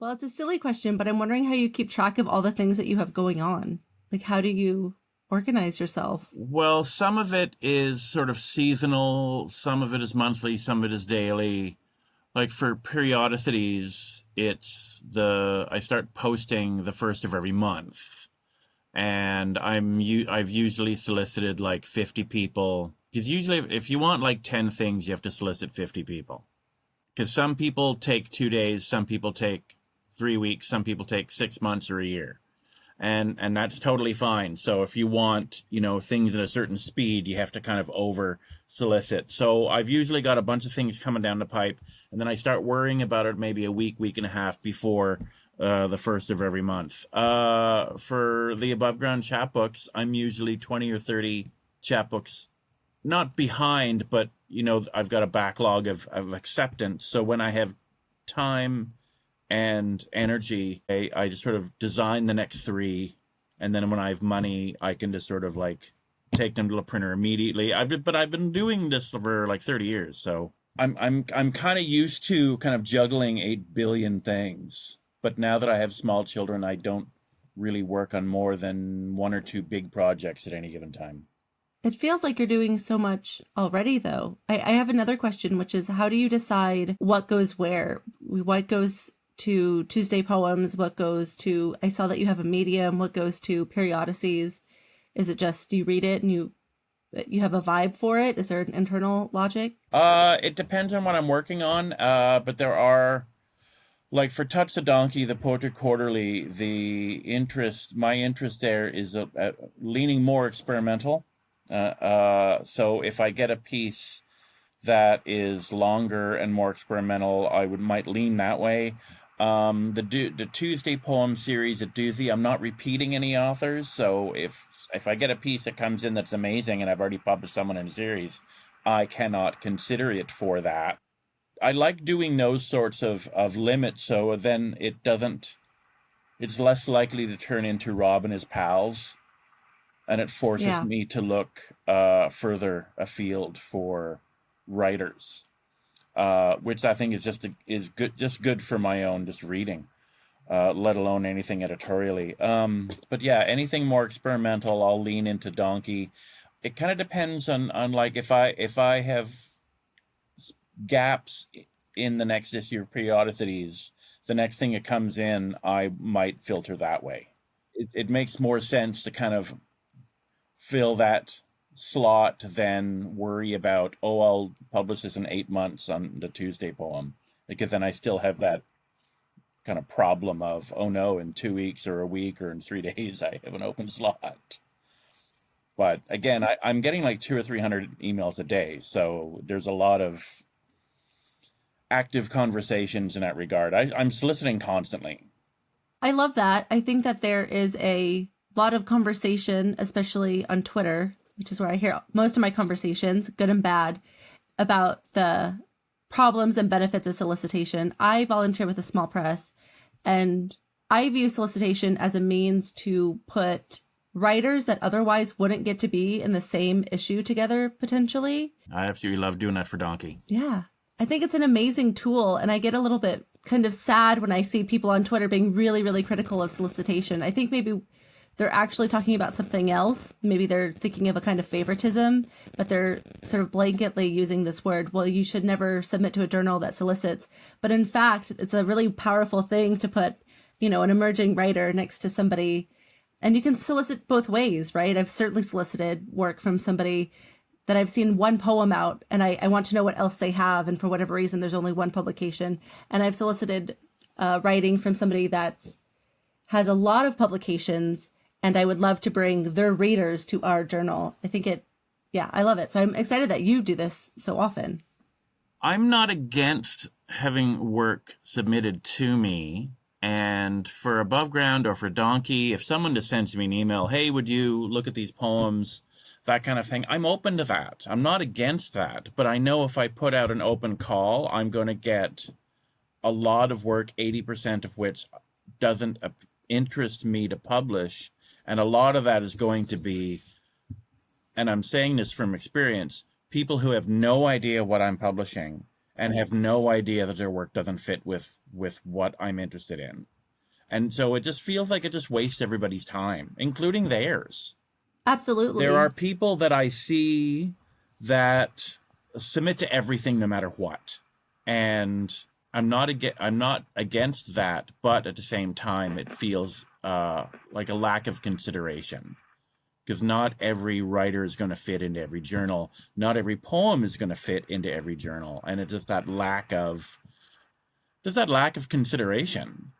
Well, it's a silly question, but I'm wondering how you keep track of all the things that you have going on. Like, how do you organize yourself? Well, some of it is sort of seasonal, some of it is monthly, some of it is daily. Like for periodicities, I start posting the first of every month. And I've usually solicited like 50 people. Because usually if you want like 10 things, you have to solicit 50 people. Because some people take 2 days, some people take 3 weeks, some people take 6 months or a year. And that's totally fine. So if you want, things at a certain speed, you have to kind of over solicit. So I've usually got a bunch of things coming down the pipe, and then I start worrying about it maybe a week and a half before the first of every month. For the above ground chapbooks, I'm usually 20 or 30 chapbooks, not behind, but I've got a backlog of acceptance. So when I have time and energy, I just sort of design the next three, and then when I have money, I can just sort of like take them to the printer immediately. But I've been doing this for like 30 years, so I'm kind of used to kind of juggling 8 billion things. But now that I have small children, I don't really work on more than one or two big projects at any given time. It feels like you're doing so much already, though. I have another question, which is how do you decide what goes where? What goes to Tuesday Poems? What goes to, I saw that you have a Medium, what goes to periodicities? Is it just you read it and you have a vibe for it? Is there an internal logic? It depends on what I'm working on. But there are, like for Touch the Donkey, the Poetry Quarterly, my interest there is leaning more experimental. So if I get a piece that is longer and more experimental, I might lean that way. The Tuesday poem series at Doozy, I'm not repeating any authors, so if I get a piece that comes in that's amazing and I've already published someone in a series, I cannot consider it for that. I like doing those sorts of limits, so then it's less likely to turn into Rob and his pals, and it forces Yeah. me to look further afield for writers. Which I think is good for my own just reading, let alone anything editorially. But yeah, anything more experimental, I'll lean into Donkey. It kind of depends on like if I have gaps in the next issue of periodicities, the next thing that comes in, I might filter that way. It makes more sense to kind of fill that slot than worry about, I'll publish this in 8 months on the Tuesday poem, because then I still have that kind of problem of, oh no, in 2 weeks or a week or in 3 days I have an open slot. But again, I'm getting like 200 or 300 emails a day, so there's a lot of active conversations in that regard. I'm soliciting constantly. I love that. I think that there is a lot of conversation, especially on Twitter, which is where I hear most of my conversations, good and bad, about the problems and benefits of solicitation. I volunteer with a small press, and I view solicitation as a means to put writers that otherwise wouldn't get to be in the same issue together, potentially. I absolutely love doing that for Donkey. Yeah. I think it's an amazing tool, and I get a little bit kind of sad when I see people on Twitter being really, really critical of solicitation. I think maybe they're actually talking about something else. Maybe they're thinking of a kind of favoritism, but they're sort of blanketly using this word. Well, you should never submit to a journal that solicits. But in fact, it's a really powerful thing to put, an emerging writer next to somebody. And you can solicit both ways, right? I've certainly solicited work from somebody that I've seen one poem out, and I want to know what else they have. And for whatever reason, there's only one publication. And I've solicited writing from somebody that has a lot of publications, and I would love to bring their readers to our journal. I love it. So I'm excited that you do this so often. I'm not against having work submitted to me. And for Above Ground or for Donkey, if someone just sends me an email, hey, would you look at these poems, that kind of thing, I'm open to that. I'm not against that. But I know if I put out an open call, I'm going to get a lot of work, 80% of which doesn't interest me to publish. And a lot of that is going to be, and I'm saying this from experience, people who have no idea what I'm publishing and have no idea that their work doesn't fit with what I'm interested in. And so it just feels like it just wastes everybody's time, including theirs. Absolutely. There are people that I see that submit to everything no matter what. And I'm not against that, but at the same time it feels like a lack of consideration. Because not every writer is going to fit into every journal. Not every poem is going to fit into every journal. And it's just that lack of consideration.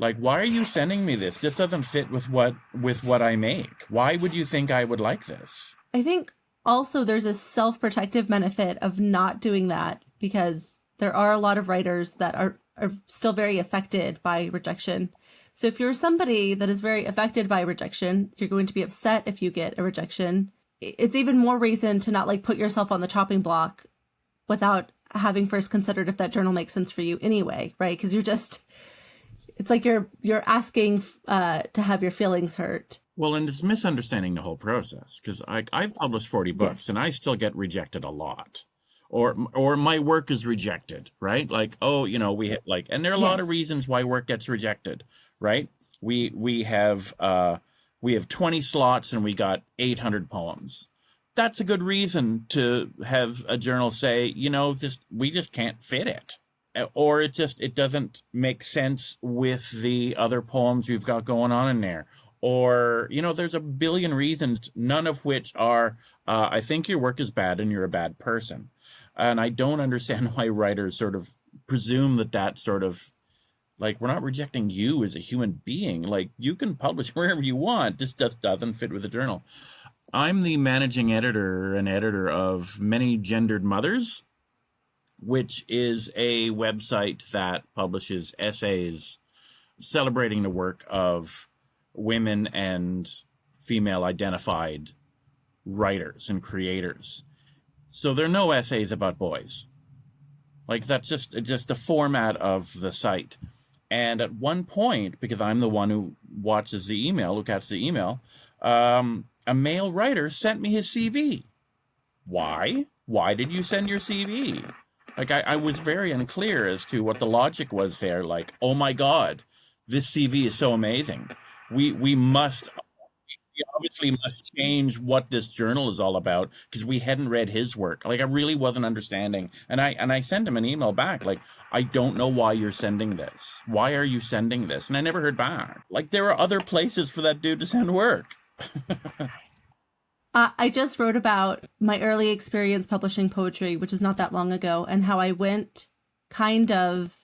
Like, why are you sending me this? This doesn't fit with what I make. Why would you think I would like this? I think also there's a self-protective benefit of not doing that, because there are a lot of writers that are still very affected by rejection. So if you're somebody that is very affected by rejection, you're going to be upset if you get a rejection. It's even more reason to not like put yourself on the chopping block without having first considered if that journal makes sense for you anyway, right? Because it's like you're asking to have your feelings hurt. Well, and it's misunderstanding the whole process, because I've published 40 books, yes, and I still get rejected a lot. Or my work is rejected, right? Like, oh, we have and there are a lot of reasons why work gets rejected, right? We have 20 slots and we got 800 poems. That's a good reason to have a journal say, we just can't fit it. Or it doesn't make sense with the other poems we've got going on in there. Or, there's a billion reasons, none of which are, I think your work is bad and you're a bad person. And I don't understand why writers sort of presume that sort of, like, we're not rejecting you as a human being. Like, you can publish wherever you want. This just doesn't fit with the journal. I'm the managing editor and editor of Many Gendered Mothers, which is a website that publishes essays celebrating the work of women and female identified writers and creators. So there are no essays about boys. Like, that's just the format of the site. And at one point, because I'm the one who watches the email, who gets the email, a male writer sent me his CV. Why? Why did you send your CV? Like, I was very unclear as to what the logic was there. Like, oh my God, this CV is so amazing. We obviously must change what this journal is all about, because we hadn't read his work. Like, I really wasn't understanding. And I sent him an email back, like, I don't know why you're sending this. Why are you sending this? And I never heard back. Like, there are other places for that dude to send work. I just wrote about my early experience publishing poetry, which was not that long ago, and how I went kind of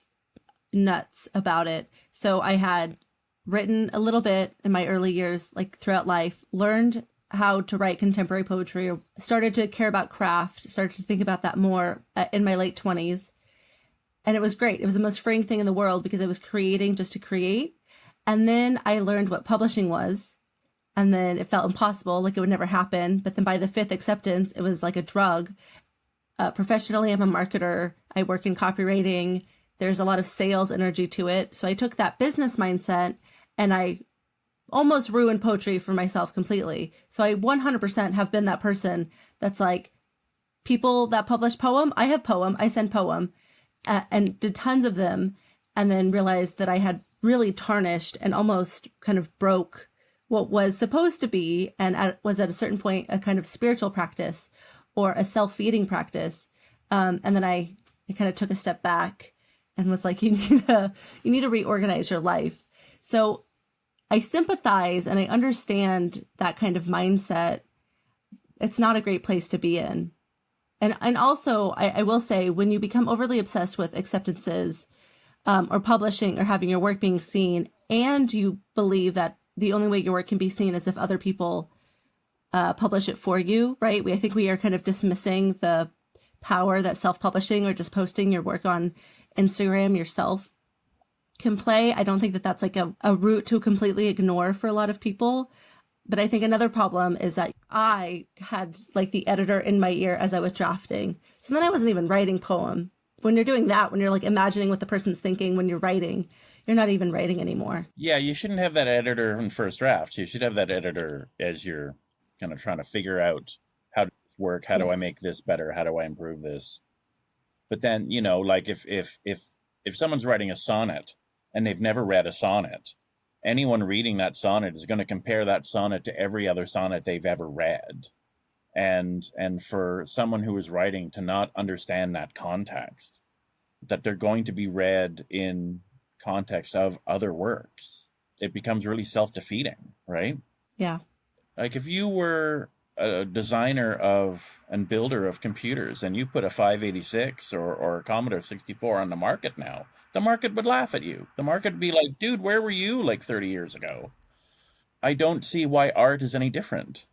nuts about it. So I had written a little bit in my early years, like throughout life, learned how to write contemporary poetry, or started to care about craft, started to think about that more in my late 20s. And it was great. It was the most freeing thing in the world, because I was creating just to create. And then I learned what publishing was. And then it felt impossible, like it would never happen. But then by the fifth acceptance, it was like a drug. Professionally, I'm a marketer. I work in copywriting. There's a lot of sales energy to it. So I took that business mindset and I almost ruined poetry for myself completely. So I 100% have been that person that's like, people that publish poem, I have poem, I send poem, and did tons of them. And then realized that I had really tarnished and almost kind of broke what was supposed to be, and was at a certain point a kind of spiritual practice or a self-feeding practice. And then I kind of took a step back and was like, you need to reorganize your life. So I sympathize and I understand that kind of mindset. It's not a great place to be in. And also, I will say, when you become overly obsessed with acceptances, or publishing or having your work being seen, and you believe that the only way your work can be seen is if other people publish it for you, right? I think we are kind of dismissing the power that self-publishing or just posting your work on Instagram yourself can play. I don't think that that's like a route to completely ignore for a lot of people. But I think another problem is that I had like the editor in my ear as I was drafting. So then I wasn't even writing poem. When you're doing that, when you're like imagining what the person's thinking when you're writing, you're not even writing anymore. Yeah, you shouldn't have that editor in first draft. You should have that editor as you're kind of trying to figure out how does this work? How do I make this better? How do I improve this? But then, like if someone's writing a sonnet and they've never read a sonnet, anyone reading that sonnet is going to compare that sonnet to every other sonnet they've ever read. And for someone who is writing to not understand that context, that they're going to be read in context of other works, it becomes really self-defeating, right? Yeah. Like if you were a designer of and builder of computers and you put a 586 or a Commodore 64 on the market now, the market would laugh at you. The market would be like, dude, where were you like 30 years ago? I don't see why art is any different.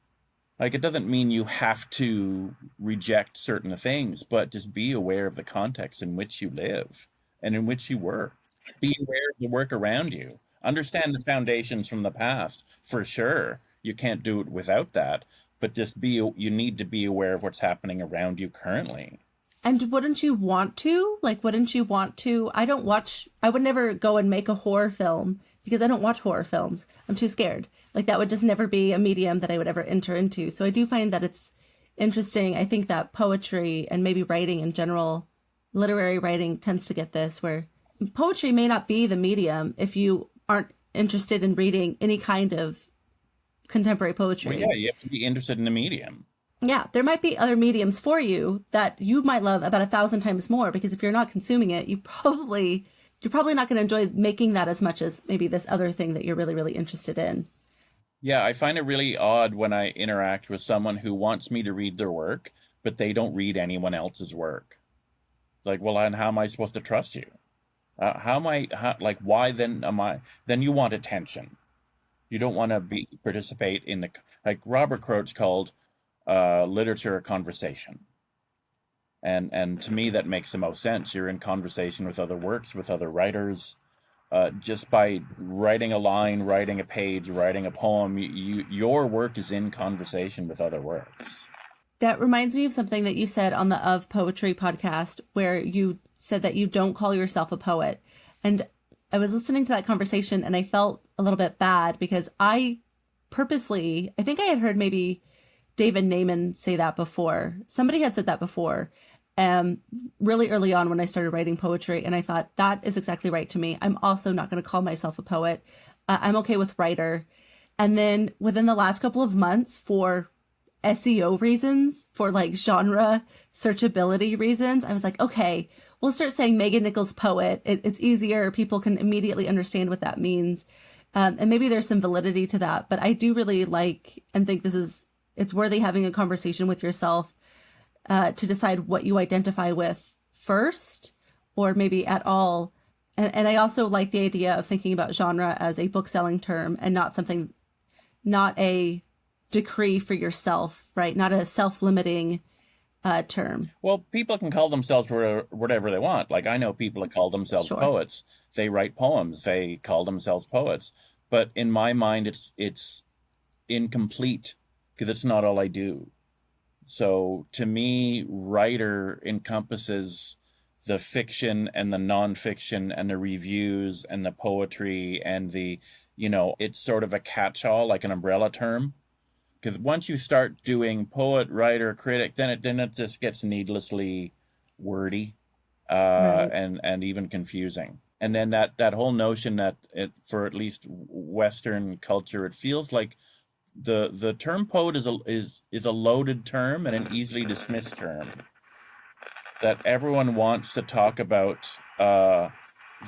Like, it doesn't mean you have to reject certain things, but just be aware of the context in which you live and in which you work. Be aware of the work around you. Understand the foundations from the past, for sure. You can't do it without that, but you need to be aware of what's happening around you currently. And wouldn't you want to? I would never go and make a horror film because I don't watch horror films. I'm too scared. Like, that would just never be a medium that I would ever enter into. So I do find that it's interesting. I think that poetry and maybe writing in general, literary writing tends to get this, where poetry may not be the medium if you aren't interested in reading any kind of contemporary poetry. Well, yeah, you have to be interested in the medium. Yeah, there might be other mediums for you that you might love about 1,000 times more, because if you're not consuming it, you're probably not going to enjoy making that as much as maybe this other thing that you're really, really interested in. Yeah, I find it really odd when I interact with someone who wants me to read their work, but they don't read anyone else's work. Like, well, and how am I supposed to trust you? Why then you want attention. You don't want to participate in like Robert Croach called literature a conversation. And to me, that makes the most sense. You're in conversation with other works, with other writers. Just by writing a line, writing a page, writing a poem, your work is in conversation with other works. That reminds me of something that you said on the Of Poetry podcast, where you said that you don't call yourself a poet. And I was listening to that conversation and I felt a little bit bad because I think I had heard maybe David Naiman say that before. Somebody had said that before. Really early on when I started writing poetry, and I thought that is exactly right to me. I'm also not going to call myself a poet. I'm okay with writer. And then within the last couple of months, for SEO reasons, for like genre searchability reasons, I was like, okay, we'll start saying Megan Nichols poet. It's easier. People can immediately understand what that means. And maybe there's some validity to that, but I do really like and think it's worthy having a conversation with yourself to decide what you identify with first, or maybe at all. And I also like the idea of thinking about genre as a book-selling term and not a decree for yourself, right? Not a self-limiting term. Well, people can call themselves whatever they want. Like, I know people that call themselves poets. They write poems. They call themselves poets. But in my mind, it's incomplete because it's not all I do. So to me, writer encompasses the fiction and the nonfiction and the reviews and the poetry and it's sort of a catch-all, like an umbrella term. Because once you start doing poet, writer, critic, then it just gets needlessly wordy Right. and even confusing. And then that whole notion that for at least Western culture, it feels like the term poet is a loaded term and an easily dismissed term. That everyone wants to talk about the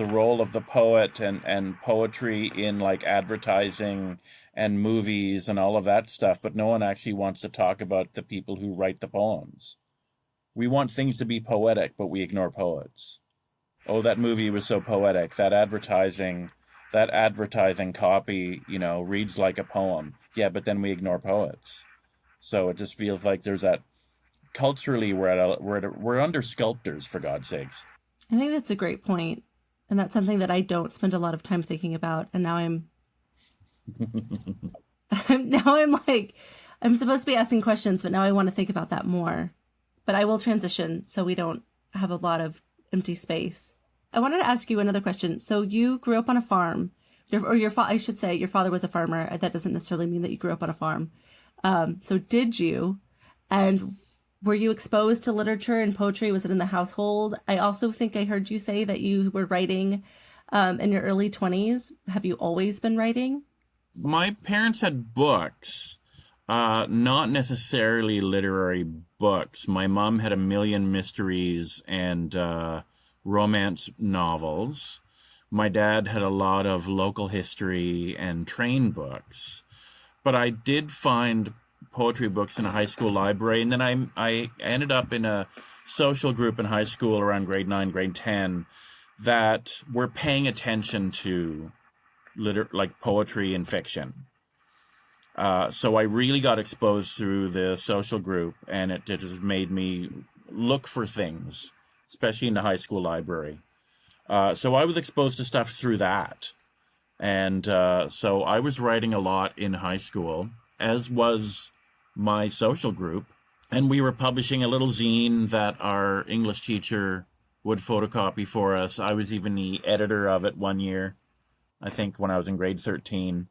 role of the poet and poetry in like advertising and movies and all of that stuff, but no one actually wants to talk about the people who write the poems. We want things to be poetic, but we ignore poets. Oh, that movie was so poetic. That advertising copy, reads like a poem. Yeah, but then we ignore poets. So it just feels like there's that culturally we're under sculptors, for God's sakes. I think that's a great point. And that's something that I don't spend a lot of time thinking about. And now I'm like, I'm supposed to be asking questions, but now I want to think about that more. But I will transition so we don't have a lot of empty space. I wanted to ask you another question. So you grew up on a farm, I should say your father was a farmer. That doesn't necessarily mean that you grew up on a farm. So did you? And Were you exposed to literature and poetry? Was it in the household? I also think I heard you say that you were writing in your early 20s. Have you always been writing? My parents had books, not necessarily literary books. My mom had a million mysteries and romance novels. My dad had a lot of local history and train books. But I did find poetry books in a high school library, and then I ended up in a social group in high school around grade 9, grade 10 that were paying attention to like poetry and fiction. So I really got exposed through the social group, and it just made me look for things, especially in the high school library. So I was exposed to stuff through that. And so I was writing a lot in high school, as was my social group. And we were publishing a little zine that our English teacher would photocopy for us. I was even the editor of it one year, I think when I was in grade 13.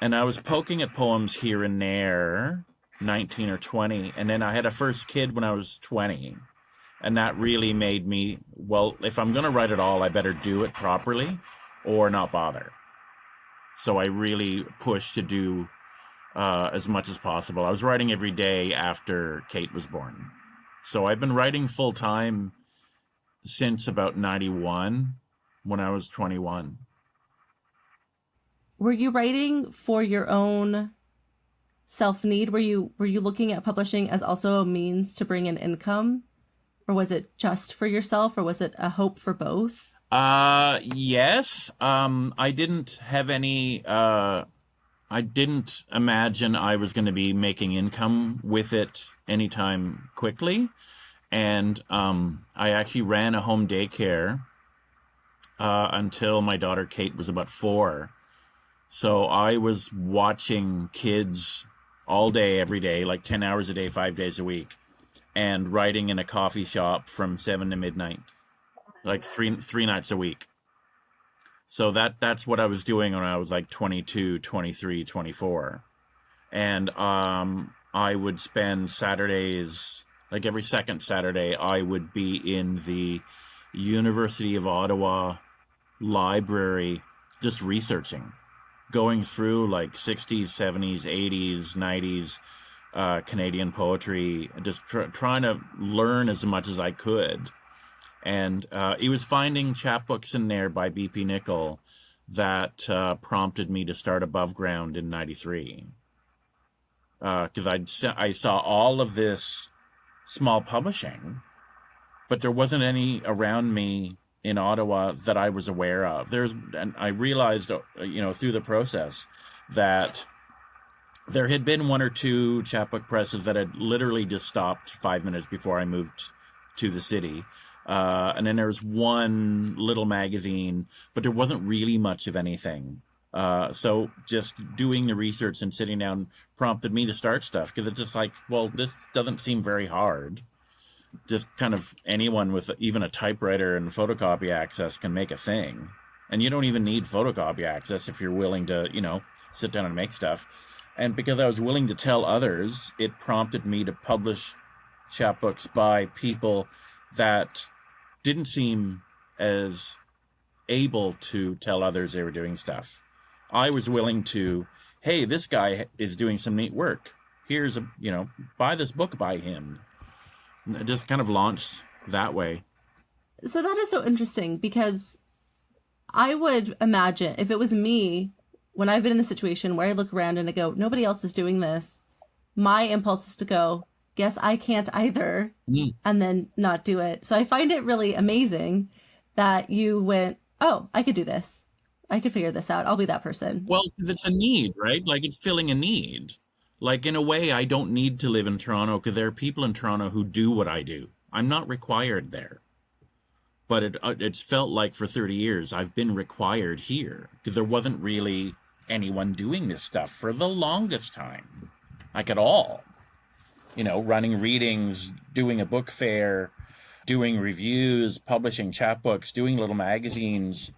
And I was poking at poems here and there, 19 or 20. And then I had a first kid when I was 20. And that really made me, well, if I'm going to write at all, I better do it properly or not bother. So I really pushed to do as much as possible. I was writing every day after Kate was born. So I've been writing full time since about 91, when I was 21. Were you writing for your own self-need? Were you looking at publishing as also a means to bring in income? Or was it just for yourself, or was it a hope for both? Yes. I didn't have any, I didn't imagine I was going to be making income with it anytime quickly. And I actually ran a home daycare until my daughter Kate was about 4. So I was watching kids all day, every day, like 10 hours a day, 5 days a week, and writing in a coffee shop from 7 to midnight, like three nights a week. So that's what I was doing when I was like 22, 23, 24. And I would spend Saturdays, like every second Saturday, I would be in the University of Ottawa library just researching, going through like 60s, 70s, 80s, 90s Canadian poetry, just trying to learn as much as I could. And it was finding chapbooks in there by B.P. Nicol that prompted me to start Above Ground in 93. Because I saw all of this small publishing, but there wasn't any around me in Ottawa that I was aware of. And I realized, through the process that there had been 1 or 2 chapbook presses that had literally just stopped 5 minutes before I moved to the city. And then there was one little magazine, but there wasn't really much of anything. So just doing the research and sitting down prompted me to start stuff, because it's just like, well, this doesn't seem very hard. Just kind of anyone with even a typewriter and photocopy access can make a thing. And you don't even need photocopy access if you're willing to, sit down and make stuff. And because I was willing to tell others, it prompted me to publish chapbooks by people that didn't seem as able to tell others they were doing stuff. I was willing to, hey, this guy is doing some neat work. Here's buy this book by him. It just kind of launched that way. So that is so interesting, because I would imagine if it was me, when I've been in the situation where I look around and I go, nobody else is doing this, my impulse is to go, guess I can't either, and then not do it. So I find it really amazing that you went, oh, I could do this. I could figure this out. I'll be that person. Well, it's a need, right? Like, it's filling a need. Like, in a way, I don't need to live in Toronto, because there are people in Toronto who do what I do. I'm not required there. But it's felt like for 30 years I've been required here, because there wasn't really anyone doing this stuff for the longest time, like at all. Running readings, doing a book fair, doing reviews, publishing chapbooks, doing little magazines.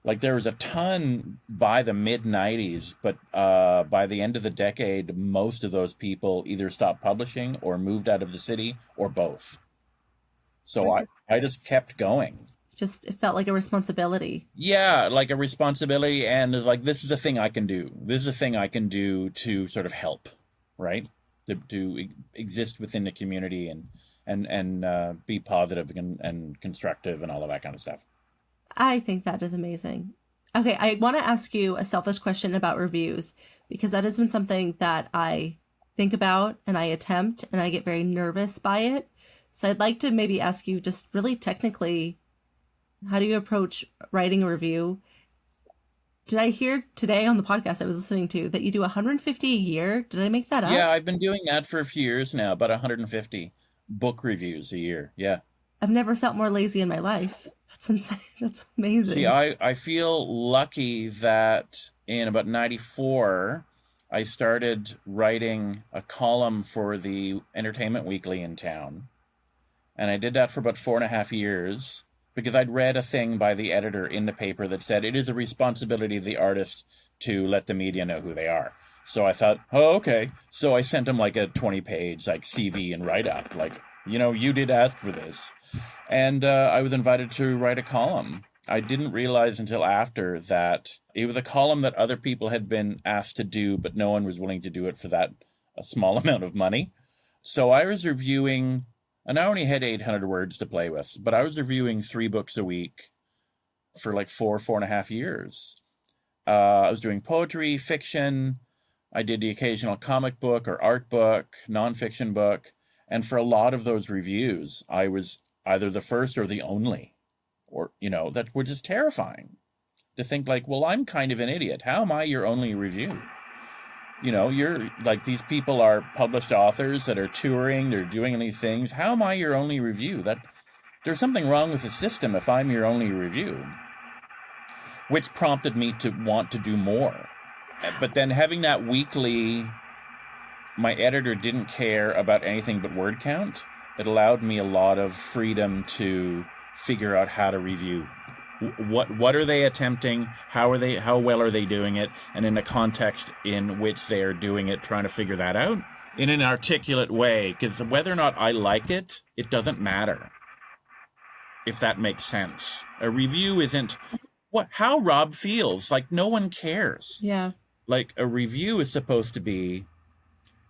Like there was a ton by the mid-90s, but by the end of the decade, most of those people either stopped publishing or moved out of the city or both. So I just kept going. Just it felt like a responsibility. Yeah, like a responsibility, and like this is a thing I can do. This is a thing I can do to sort of help, right? To exist within the community and be positive and constructive and all of that kind of stuff. I think that is amazing. Okay, I want to ask you a selfish question about reviews because that has been something that I think about and I attempt and I get very nervous by it. So I'd like to maybe ask you just really technically, how do you approach writing a review? Did I hear today on the podcast I was listening to that you do 150 a year? Did I make that up? Yeah, I've been doing that for a few years now, about 150 book reviews a year. Yeah. I've never felt more lazy in my life. That's insane. That's amazing. See, I feel lucky that in about 94, I started writing a column for the Entertainment Weekly in town. And I did that for about 4.5 years because I'd read a thing by the editor in the paper that said it is a responsibility of the artist to let the media know who they are. So I thought, oh, okay. So I sent him like a 20-page like CV and write-up, like, you know, you did ask for this. And I was invited to write a column. I didn't realize until after that it was a column that other people had been asked to do, but no one was willing to do it for that a small amount of money. So I was reviewing, and I only had 800 words to play with, but I was reviewing 3 books a week for like 4.5 years. I was doing poetry, fiction. I did the occasional comic book or art book, nonfiction book. And for a lot of those reviews, I was either the first or the only, or, you know, that were just terrifying to think like, well, I'm kind of an idiot. How am I your only review? You know, you're like, these people are published authors that are touring, they're doing these things. How am I your only review? That there's something wrong with the system if I'm your only review, which prompted me to want to do more. But then having that weekly, my editor didn't care about anything but word count. It allowed me a lot of freedom to figure out how to review. What are they attempting? How well are they doing it? And in the context in which they are doing it, trying to figure that out in an articulate way. Because whether or not I like it, it doesn't matter. If that makes sense. A review isn't how Rob feels. Like, no one cares. Yeah. Like, a review is supposed to be,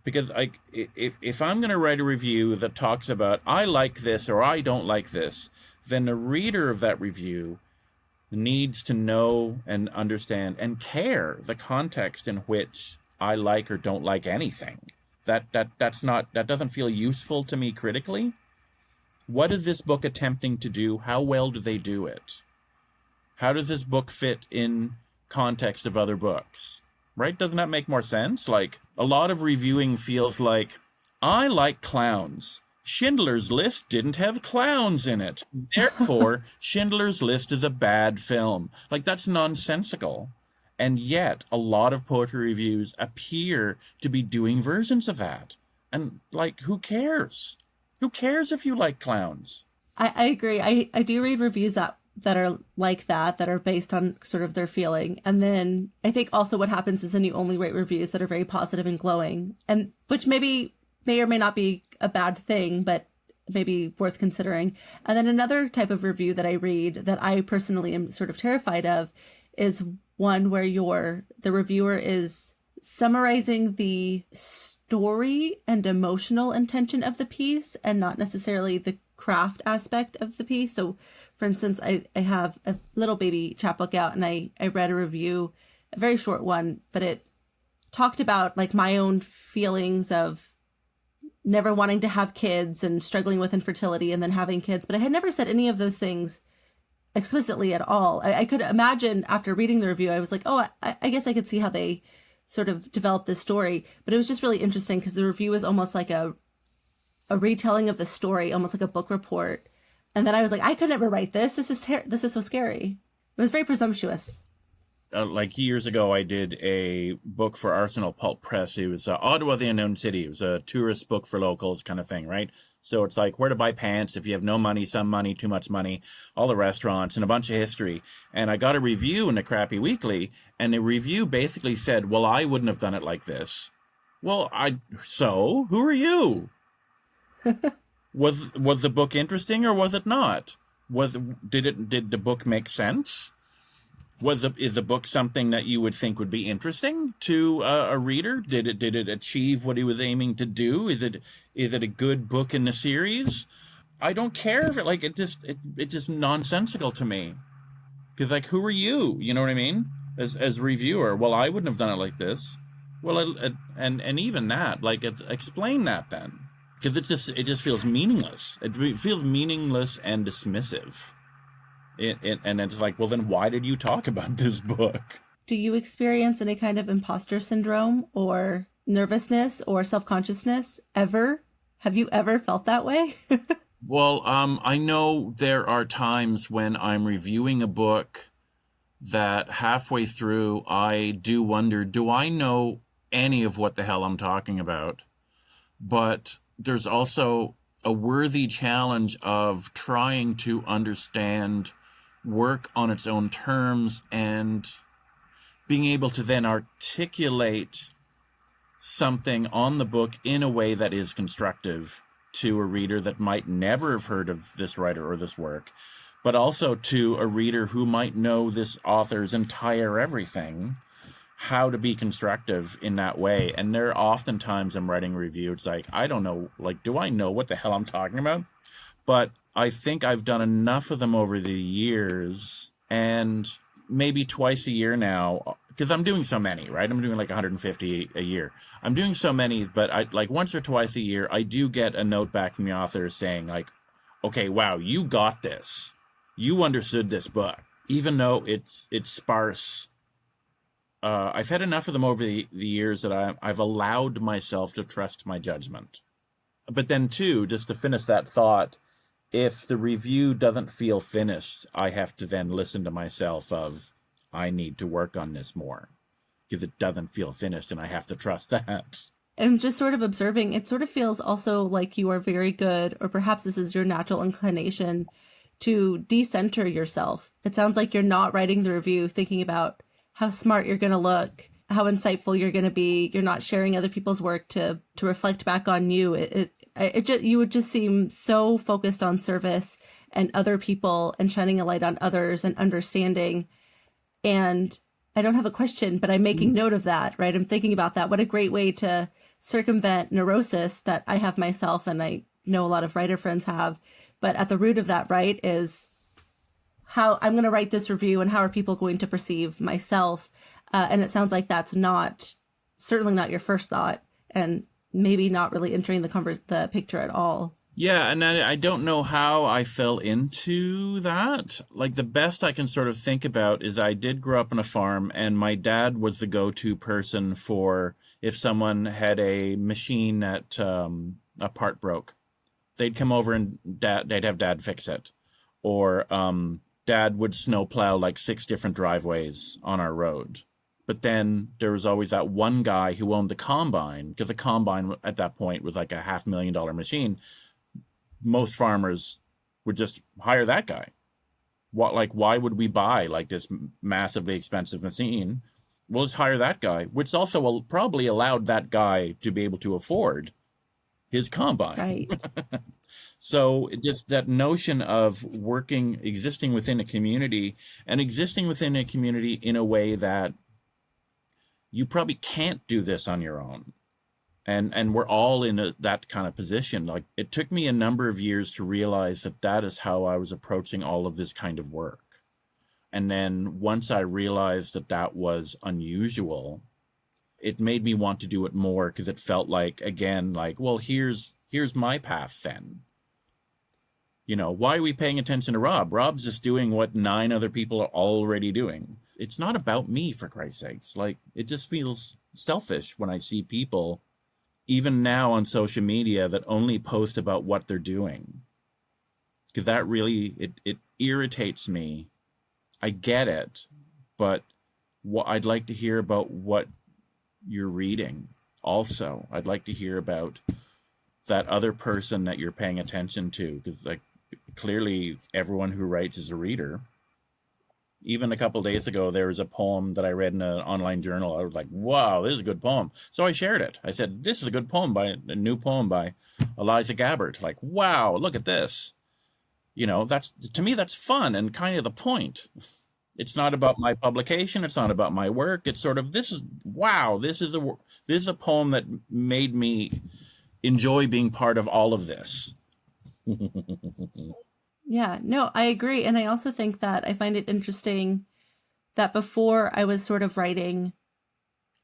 because if I'm going to write a review that talks about I like this or I don't like this, then the reader of that review needs to know and understand and care the context in which I like or don't like anything. That doesn't feel useful to me critically. What is this book attempting to do? How well do they do it? How does this book fit in context of other books? Right? Doesn't that make more sense? Like, a lot of reviewing feels like, I like clowns. Schindler's List didn't have clowns in it. Therefore, Schindler's List is a bad film. Like, that's nonsensical. And yet, a lot of poetry reviews appear to be doing versions of that. And, like, who cares? Who cares if you like clowns? I agree. I do read reviews that are like that are based on sort of their feeling. And then I think also what happens is then you only write reviews that are very positive and glowing, and which may or may not be a bad thing, but maybe worth considering. And then another type of review that I read that I personally am sort of terrified of is one where the reviewer is summarizing the story and emotional intention of the piece and not necessarily the craft aspect of the piece. So for instance, I have a little baby chapbook out, and I read a review, a very short one, but it talked about like my own feelings of never wanting to have kids and struggling with infertility and then having kids. But I had never said any of those things explicitly at all. I could imagine after reading the review, I was like, oh, I guess I could see how they sort of developed this story. But it was just really interesting because the review was almost like a retelling of the story, almost like a book report. And then I was like, I could never write this. This is so scary. It was very presumptuous. Like years ago, I did a book for Arsenal Pulp Press. It was Ottawa, the Unknown City. It was a tourist book for locals kind of thing, right? So it's like where to buy pants if you have no money, some money, too much money, all the restaurants, and a bunch of history. And I got a review in a crappy weekly, and the review basically said, well, I wouldn't have done it like this. Well, so who are you? Was the book interesting or was it not? Did the book make sense? Is the book something that you would think would be interesting to a reader? Did it achieve what he was aiming to do? Is it a good book in the series? I don't care if it's just nonsensical to me. Because like, who are you? You know what I mean? As reviewer, well, I wouldn't have done it like this. Well, and even that, like, explain that then, because it just feels meaningless. It feels meaningless and dismissive. And it's like, well, then why did you talk about this book? Do you experience any kind of imposter syndrome or nervousness or self-consciousness ever? Have you ever felt that way? Well, I know there are times when I'm reviewing a book that halfway through I do wonder, do I know any of what the hell I'm talking about? But there's also a worthy challenge of trying to understand work on its own terms and being able to then articulate something on the book in a way that is constructive to a reader that might never have heard of this writer or this work, but also to a reader who might know this author's entire everything, how to be constructive in that way. And there are often times I'm writing a review, it's like, I don't know, like, do I know what the hell I'm talking about? But I think I've done enough of them over the years, and maybe twice a year now, because I'm doing so many, right? I'm doing like 150 a year. I'm doing so many, but I like once or twice a year, I do get a note back from the author saying like, okay, wow, you got this. You understood this book, even though it's sparse. I've had enough of them over the years that I've allowed myself to trust my judgment. But then too, just to finish that thought, if the review doesn't feel finished, I have to then listen to myself of, I need to work on this more because it doesn't feel finished, and I have to trust that. I'm just sort of observing, it sort of feels also like you are very good, or perhaps this is your natural inclination, to decenter yourself. It sounds like you're not writing the review thinking about how smart you're going to look, how insightful you're going to be. You're not sharing other people's work to reflect back on you. You would just seem so focused on service and other people and shining a light on others and understanding. And I don't have a question, but I'm making note of that, right? I'm thinking about that. What a great way to circumvent neurosis that I have myself, and I know a lot of writer friends have. But at the root of that, right, is how I'm going to write this review and how are people going to perceive myself. And it sounds like that's certainly not your first thought, and maybe not really entering the picture at all. Yeah, and I don't know how I fell into that. Like, the best I can sort of think about is I did grow up on a farm, and my dad was the go-to person for if someone had a machine that a part broke. They'd come over and they'd have Dad fix it. Or Dad would snowplow like 6 different driveways on our road. But then there was always that one guy who owned the combine, because the combine at that point was like a $500,000 machine. Most farmers would just hire that guy. Why would we buy like this massively expensive machine? We'll just hire that guy, which also probably allowed that guy to be able to afford his combine. Right. So just that notion of existing within a community, and existing within a community in a way that you probably can't do this on your own. And we're all in that kind of position. Like, it took me a number of years to realize that is how I was approaching all of this kind of work. And then once I realized that was unusual, it made me want to do it more, because it felt like, again, like, well, here's my path then. You know, why are we paying attention to Rob? Rob's just doing what 9 other people are already doing. It's not about me, for Christ's sakes. Like, it just feels selfish when I see people, even now on social media, that only post about what they're doing. Because that really, it irritates me. I get it, but I'd like to hear about what you're reading also. I'd like to hear about that other person that you're paying attention to, because like clearly everyone who writes is a reader. Even a couple of days ago, there was a poem that I read in an online journal. I was like, wow, this is a good poem. So I shared it. I said, this is a good poem, a new poem by Eliza Gabbard. Like, wow, look at this. You know, to me, that's fun and kind of the point. It's not about my publication. It's not about my work. It's sort of, this is a poem that made me enjoy being part of all of this. Yeah, no, I agree. And I also think that I find it interesting that before I was sort of writing,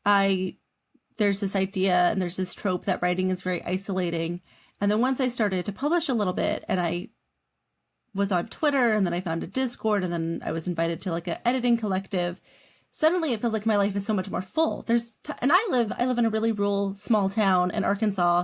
there's this idea and there's this trope that writing is very isolating. And then once I started to publish a little bit and I was on Twitter and then I found a Discord and then I was invited to like an editing collective, suddenly it feels like my life is so much more full. And I live in a really rural small town in Arkansas.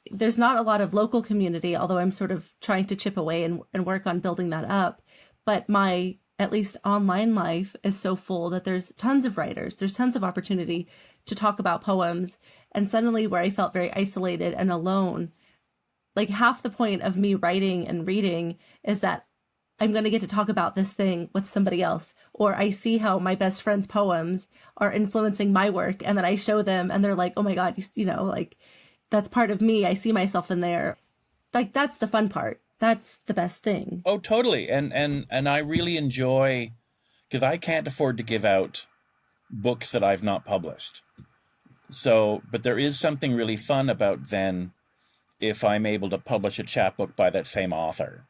There's not a lot of local community, although I'm sort of trying to chip away and work on building that up. But my, at least online life is so full that there's tons of writers. There's tons of opportunity to talk about poems. And suddenly where I felt very isolated and alone, like half the point of me writing and reading is that I'm going to get to talk about this thing with somebody else. Or I see how my best friend's poems are influencing my work. And then I show them and they're like, oh my God, you know, like, that's part of me. I see myself in there. Like, that's the fun part. That's the best thing. Oh, totally. And I really enjoy, because I can't afford to give out books that I've not published. So, but there is something really fun about then if I'm able to publish a chapbook by that same author,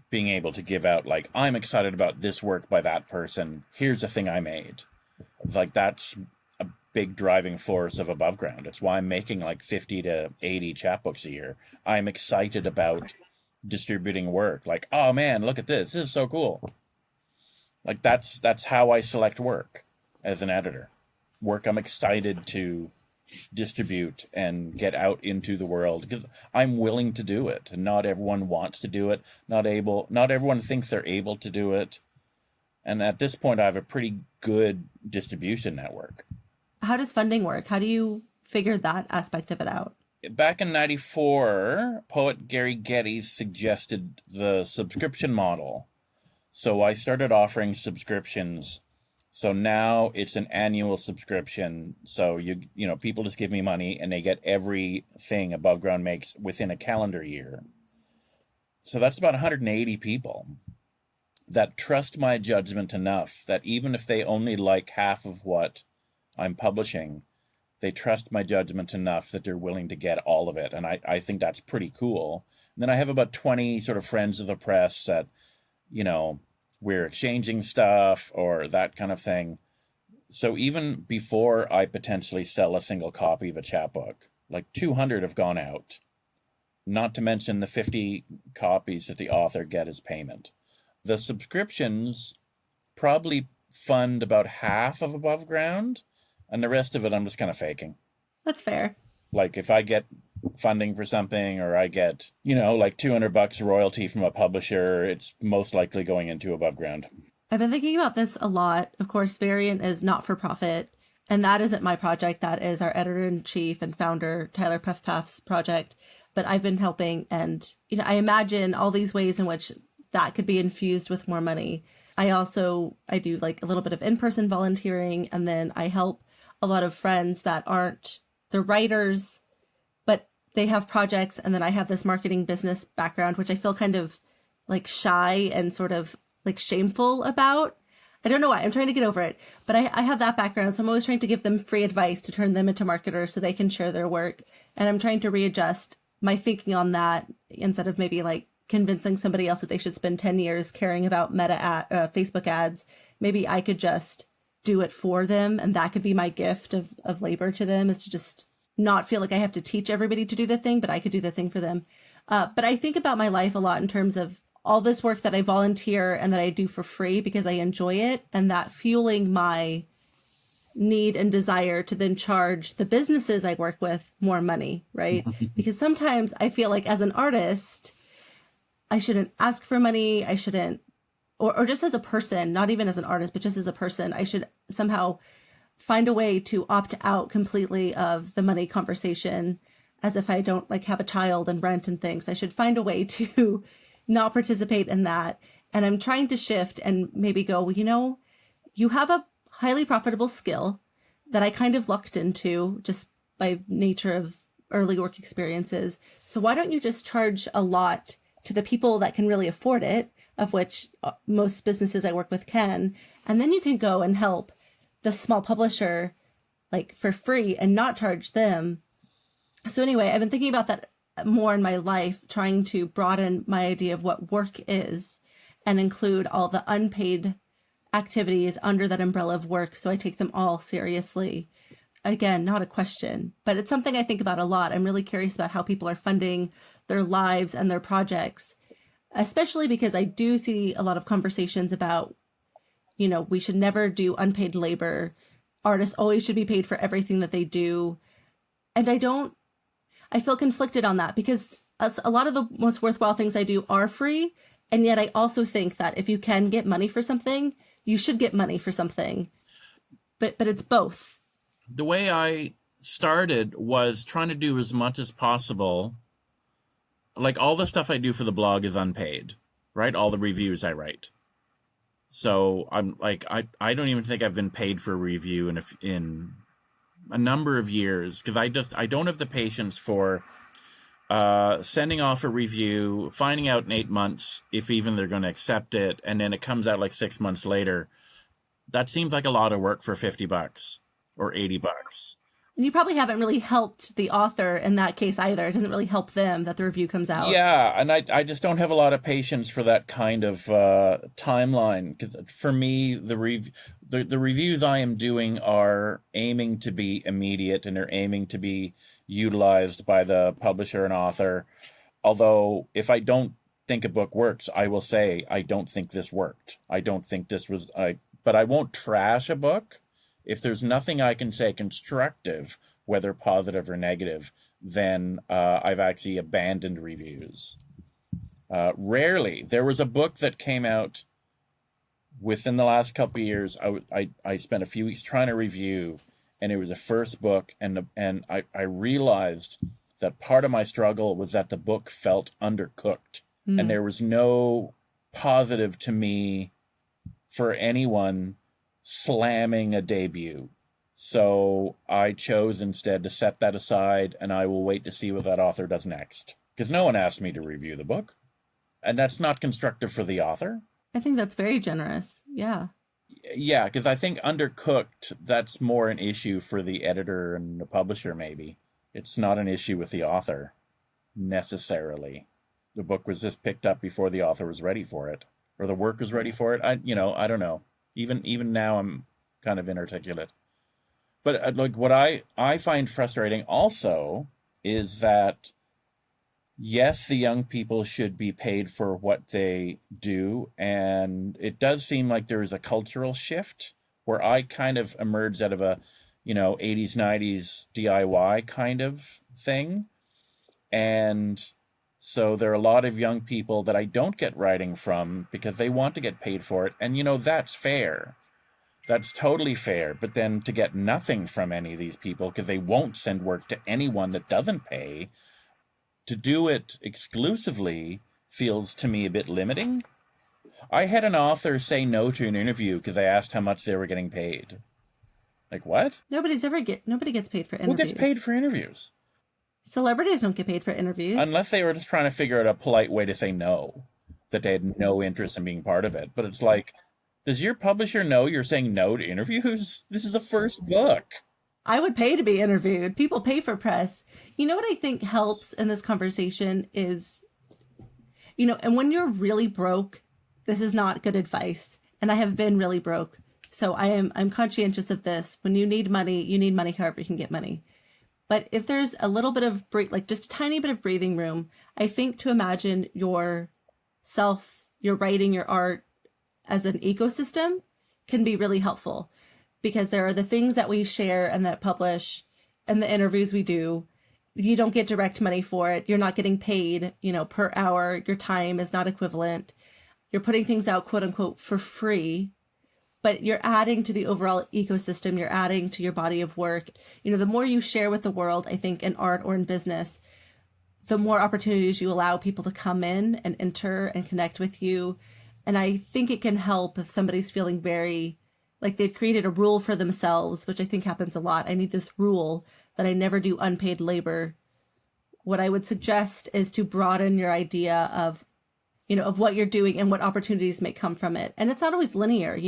being able to give out, like, I'm excited about this work by that person. Here's a thing I made. Like, that's a big driving force of Above Ground. It's why I'm making like 50 to 80 chapbooks a year. I'm excited about distributing work. Like, oh man, look at this. This is so cool. Like, that's how I select work as an editor. Work I'm excited to distribute and get out into the world because I'm willing to do it. And not everyone wants to do it. Not everyone thinks they're able to do it. And at this point, I have a pretty good distribution network. How does funding work? How do you figure that aspect of it out? Back in '94, poet Gary Geddes suggested the subscription model. So I started offering subscriptions. So now it's an annual subscription. So you know, people just give me money and they get everything Above Ground makes within a calendar year. So that's about 180 people that trust my judgment enough that even if they only like half of what I'm publishing, they trust my judgment enough that they're willing to get all of it. And I think that's pretty cool. And then I have about 20 sort of friends of the press that, you know, we're exchanging stuff or that kind of thing. So even before I potentially sell a single copy of a chapbook, like 200 have gone out, not to mention the 50 copies that the author get as payment. The subscriptions probably fund about half of Above Ground, and the rest of it I'm just kind of faking. That's fair. Like if I get funding for something or I get, you know, like $200 royalty from a publisher, it's most likely going into Above Ground. I've been thinking about this a lot. Of course, Variant is not for profit, and that isn't my project. That is our editor-in-chief and founder, Tyler Puffpaff's project. But I've been helping, and you know, I imagine all these ways in which that could be infused with more money. I do like a little bit of in-person volunteering, and then I help a lot of friends that aren't the writers, but they have projects. And then I have this marketing business background, which I feel kind of like shy and sort of like shameful about. I don't know why. I'm trying to get over it, but I have that background. So I'm always trying to give them free advice to turn them into marketers so they can share their work. And I'm trying to readjust my thinking on that instead of maybe like convincing somebody else that they should spend 10 years caring about Facebook ads. Maybe I could just do it for them. And that could be my gift of labor to them, is to just not feel like I have to teach everybody to do the thing, but I could do the thing for them. But I think about my life a lot in terms of all this work that I volunteer and that I do for free because I enjoy it, and that fueling my need and desire to then charge the businesses I work with more money, right? Because sometimes I feel like as an artist, I shouldn't ask for money. I shouldn't, or just as a person, not even as an artist, but just as a person, I should somehow find a way to opt out completely of the money conversation. as if I don't like have a child and rent and things. I should find a way to not participate in that. And I'm trying to shift and maybe go, well, you have a highly profitable skill that I kind of lucked into just by nature of early work experiences. So why don't you just charge a lot to the people that can really afford it, of which most businesses I work with can, and then you can go and help the small publisher like for free and not charge them. So anyway, I've been thinking about that more in my life, trying to broaden my idea of what work is and include all the unpaid activities under that umbrella of work. So I take them all seriously. Again, not a question, but it's something I think about a lot. I'm really curious about how people are funding their lives and their projects, especially because I do see a lot of conversations about, we should never do unpaid labor. Artists always should be paid for everything that they do. And I feel conflicted on that because a lot of the most worthwhile things I do are free. And yet I also think that if you can get money for something, you should get money for something. But it's both. The way I started was trying to do as much as possible. Like all the stuff I do for the blog is unpaid, right? All the reviews I write. So I'm like, I don't even think I've been paid for a review in a number of years because I don't have the patience for sending off a review, finding out in 8 months if even they're going to accept it, and then it comes out like 6 months later. That seems like a lot of work for $50 or $80. And you probably haven't really helped the author in that case either. It doesn't really help them that the review comes out. Yeah, and I just don't have a lot of patience for that kind of timeline. 'Cause for me, the reviews I am doing are aiming to be immediate, and they're aiming to be utilized by the publisher and author. Although, if I don't think a book works, I will say, I don't think this worked. I don't think this was... But I won't trash a book. If there's nothing I can say constructive, whether positive or negative, then I've actually abandoned reviews. Rarely. There was a book that came out within the last couple of years. I spent a few weeks trying to review, and it was a first book, and I realized that part of my struggle was that the book felt undercooked, and there was no positive to me for anyone slamming a debut. So I chose instead to set that aside, and I will wait to see what that author does next. Because no one asked me to review the book. And that's not constructive for the author. I think that's very generous. Yeah. Yeah, because I think undercooked, that's more an issue for the editor and the publisher, maybe. It's not an issue with the author, necessarily. The book was just picked up before the author was ready for it. Or the work was ready for it. I don't know. Even now I'm kind of inarticulate. But like what I find frustrating also is that, yes, the young people should be paid for what they do. And it does seem like there is a cultural shift where I kind of emerged out of a, 80s, 90s DIY kind of thing. And so there are a lot of young people that I don't get writing from because they want to get paid for it. And, that's fair. That's totally fair. But then to get nothing from any of these people because they won't send work to anyone that doesn't pay, to do it exclusively feels to me a bit limiting. I had an author say no to an interview because I asked how much they were getting paid. Like, what? Nobody gets paid for interviews. Who gets paid for interviews? Celebrities don't get paid for interviews. Unless they were just trying to figure out a polite way to say no, that they had no interest in being part of it. But it's like, does your publisher know you're saying no to interviews? This is the first book. I would pay to be interviewed. People pay for press. You know what I think helps in this conversation is, and when you're really broke, this is not good advice. And I have been really broke. So I'm conscientious of this. When you need money however you can get money. But if there's a little bit of just a tiny bit of breathing room, I think to imagine yourself, your writing, your art as an ecosystem can be really helpful, because there are the things that we share and that publish and the interviews we do. You don't get direct money for it. You're not getting paid, per hour. Your time is not equivalent. You're putting things out, quote unquote, for free. but you're adding to the overall ecosystem. You're adding to your body of work. The more you share with the world, I think, in art or in business, the more opportunities you allow people to come in and enter and connect with you. And I think it can help if somebody's feeling very like they've created a rule for themselves, which I think happens a lot. I need this rule that I never do unpaid labor. What I would suggest is to broaden your idea of what you're doing and what opportunities may come from it. And it's not always linear.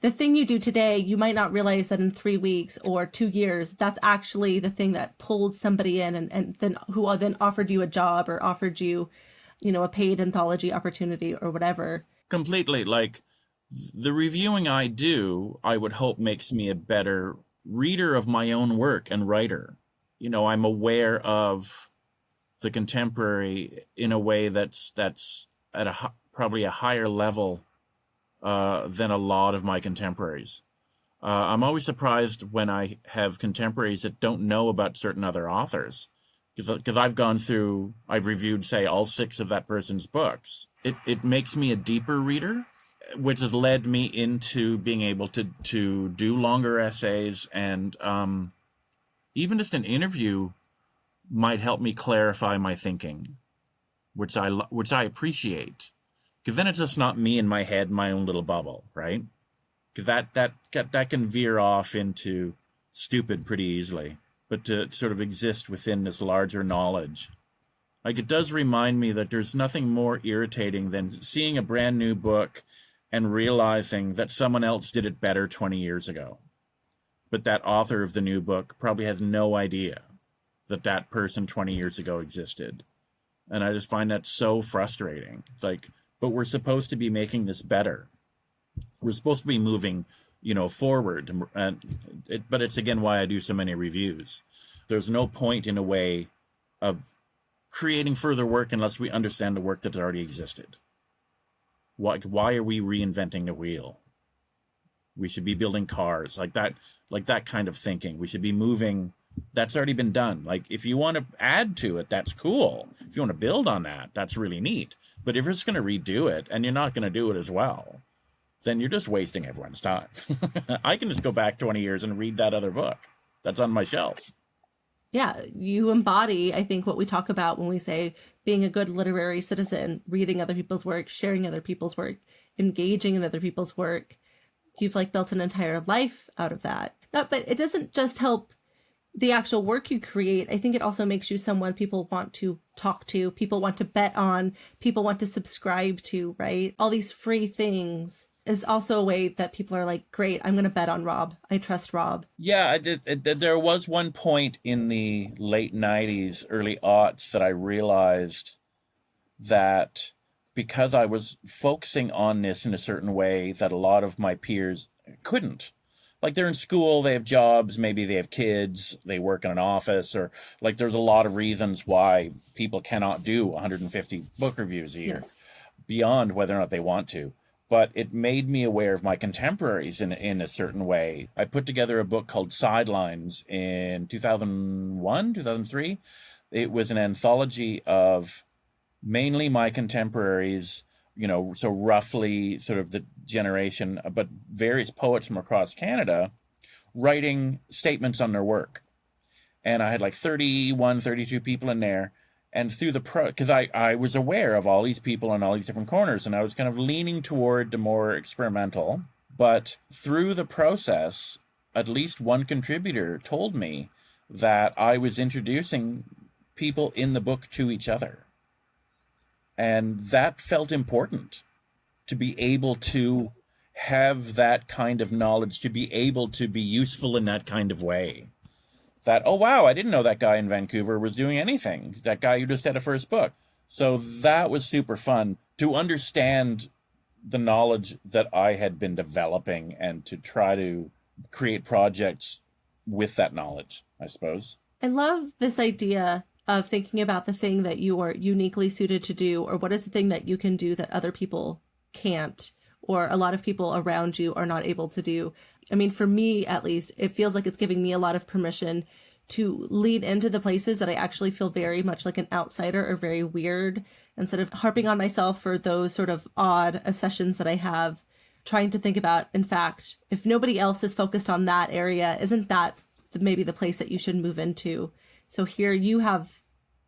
The thing you do today, you might not realize that in 3 weeks or 2 years, that's actually the thing that pulled somebody in and then who then offered you a job or offered you, a paid anthology opportunity or whatever. Completely. Like the reviewing I do, I would hope makes me a better reader of my own work and writer. I'm aware of the contemporary in a way that's at probably a higher level than a lot of my contemporaries. I'm always surprised when I have contemporaries that don't know about certain other authors, because I've reviewed, say, all 6 of that person's books. It makes me a deeper reader, which has led me into being able to do longer essays, and even just an interview might help me clarify my thinking, which I appreciate, because then it's just not me in my head, my own little bubble, right? Because that can veer off into stupid pretty easily. But to sort of exist within this larger knowledge, like it does remind me that there's nothing more irritating than seeing a brand new book and realizing that someone else did it better 20 years ago, but that author of the new book probably has no idea that person 20 years ago existed. And I just find that so frustrating. It's like, but we're supposed to be making this better. We're supposed to be moving, forward. But it's, again, why I do so many reviews. There's no point, in a way, of creating further work unless we understand the work that already existed. Why are we reinventing the wheel? We should be building cars, like that kind of thinking. We should be moving. That's already been done. Like, if you want to add to it, that's cool. If you want to build on that, that's really neat. But if you're just going to redo it and you're not going to do it as well, then you're just wasting everyone's time. I can just go back 20 years and read that other book that's on my shelf. Yeah, you embody, I think, what we talk about when we say being a good literary citizen, reading other people's work, sharing other people's work, engaging in other people's work. You've built an entire life out of that. But it doesn't just help the actual work you create. I think it also makes you someone people want to talk to, people want to bet on, people want to subscribe to, right? All these free things is also a way that people are like, great, I'm going to bet on Rob. I trust Rob. Yeah, there was one point in the late 90s, early aughts that I realized that because I was focusing on this in a certain way that a lot of my peers couldn't. Like, they're in school, they have jobs, maybe they have kids, they work in an office, or there's a lot of reasons why people cannot do 150 book reviews a year, yes, beyond whether or not they want to. But it made me aware of my contemporaries in a certain way. I put together a book called Sidelines in 2001, 2003. It was an anthology of mainly my contemporaries, so roughly sort of the generation, but various poets from across Canada writing statements on their work. And I had 31, 32 people in there. And through because I was aware of all these people in all these different corners, and I was kind of leaning toward the more experimental. But through the process, at least one contributor told me that I was introducing people in the book to each other. And that felt important, to be able to have that kind of knowledge, to be able to be useful in that kind of way. That, oh, wow, I didn't know that guy in Vancouver was doing anything. That guy who just had a first book. So that was super fun to understand the knowledge that I had been developing and to try to create projects with that knowledge, I suppose. I love this idea of thinking about the thing that you are uniquely suited to do, or what is the thing that you can do that other people can't, or a lot of people around you are not able to do. I mean, for me, at least, it feels like it's giving me a lot of permission to lead into the places that I actually feel very much like an outsider or very weird, instead of harping on myself for those sort of odd obsessions that I have. trying to think about, in fact, if nobody else is focused on that area, isn't that maybe the place that you should move into? So here you have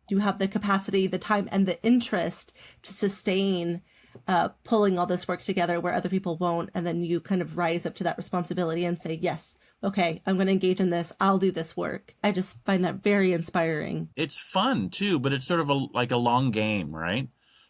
the capacity, the time, and the interest to sustain pulling all this work together where other people won't. And then you kind of rise up to that responsibility and say, yes, okay, I'm going to engage in this. I'll do this work. I just find that very inspiring. It's fun too, but it's sort of like a long game, right?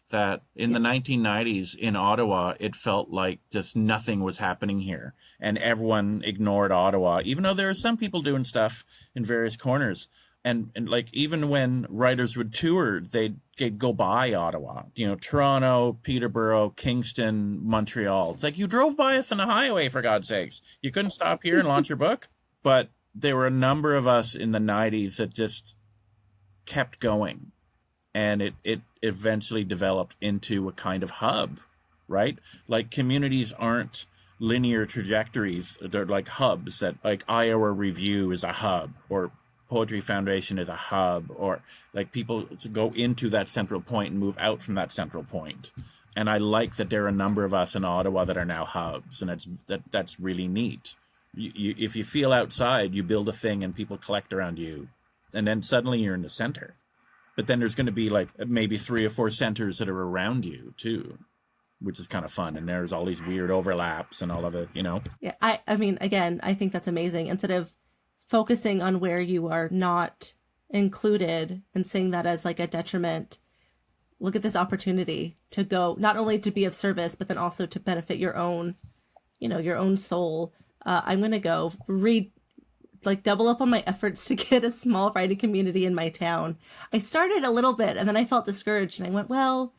That in the 1990s in Ottawa, it felt like just nothing was happening here. And everyone ignored Ottawa, even though there are some people doing stuff in various corners. And like, even when writers would tour, they'd go by Ottawa, Toronto, Peterborough, Kingston, Montreal. It's like, you drove by us on the highway, for God's sakes. You couldn't stop here and launch your book. But there were a number of us in the 90s that just kept going. And it eventually developed into a kind of hub, right? Like, communities aren't linear trajectories. They're like hubs that, like, Iowa Review is a hub, or Poetry Foundation is a hub, or like people go into that central point and move out from that central point. And I like that there are a number of us in Ottawa that are now hubs, and that's really neat. If you feel outside, you build a thing and people collect around you, and then suddenly you're in the center. But then there's going to be like maybe 3 or 4 centers that are around you too, which is kind of fun. And there's all these weird overlaps and all of it, Yeah, I mean, again, I think that's amazing. Instead of focusing on where you are not included and seeing that as like a detriment, look at this opportunity to go, not only to be of service, but then also to benefit your own, your own soul. I'm going to go double up on my efforts to get a small writing community in my town. I started a little bit and then I felt discouraged and I went, well,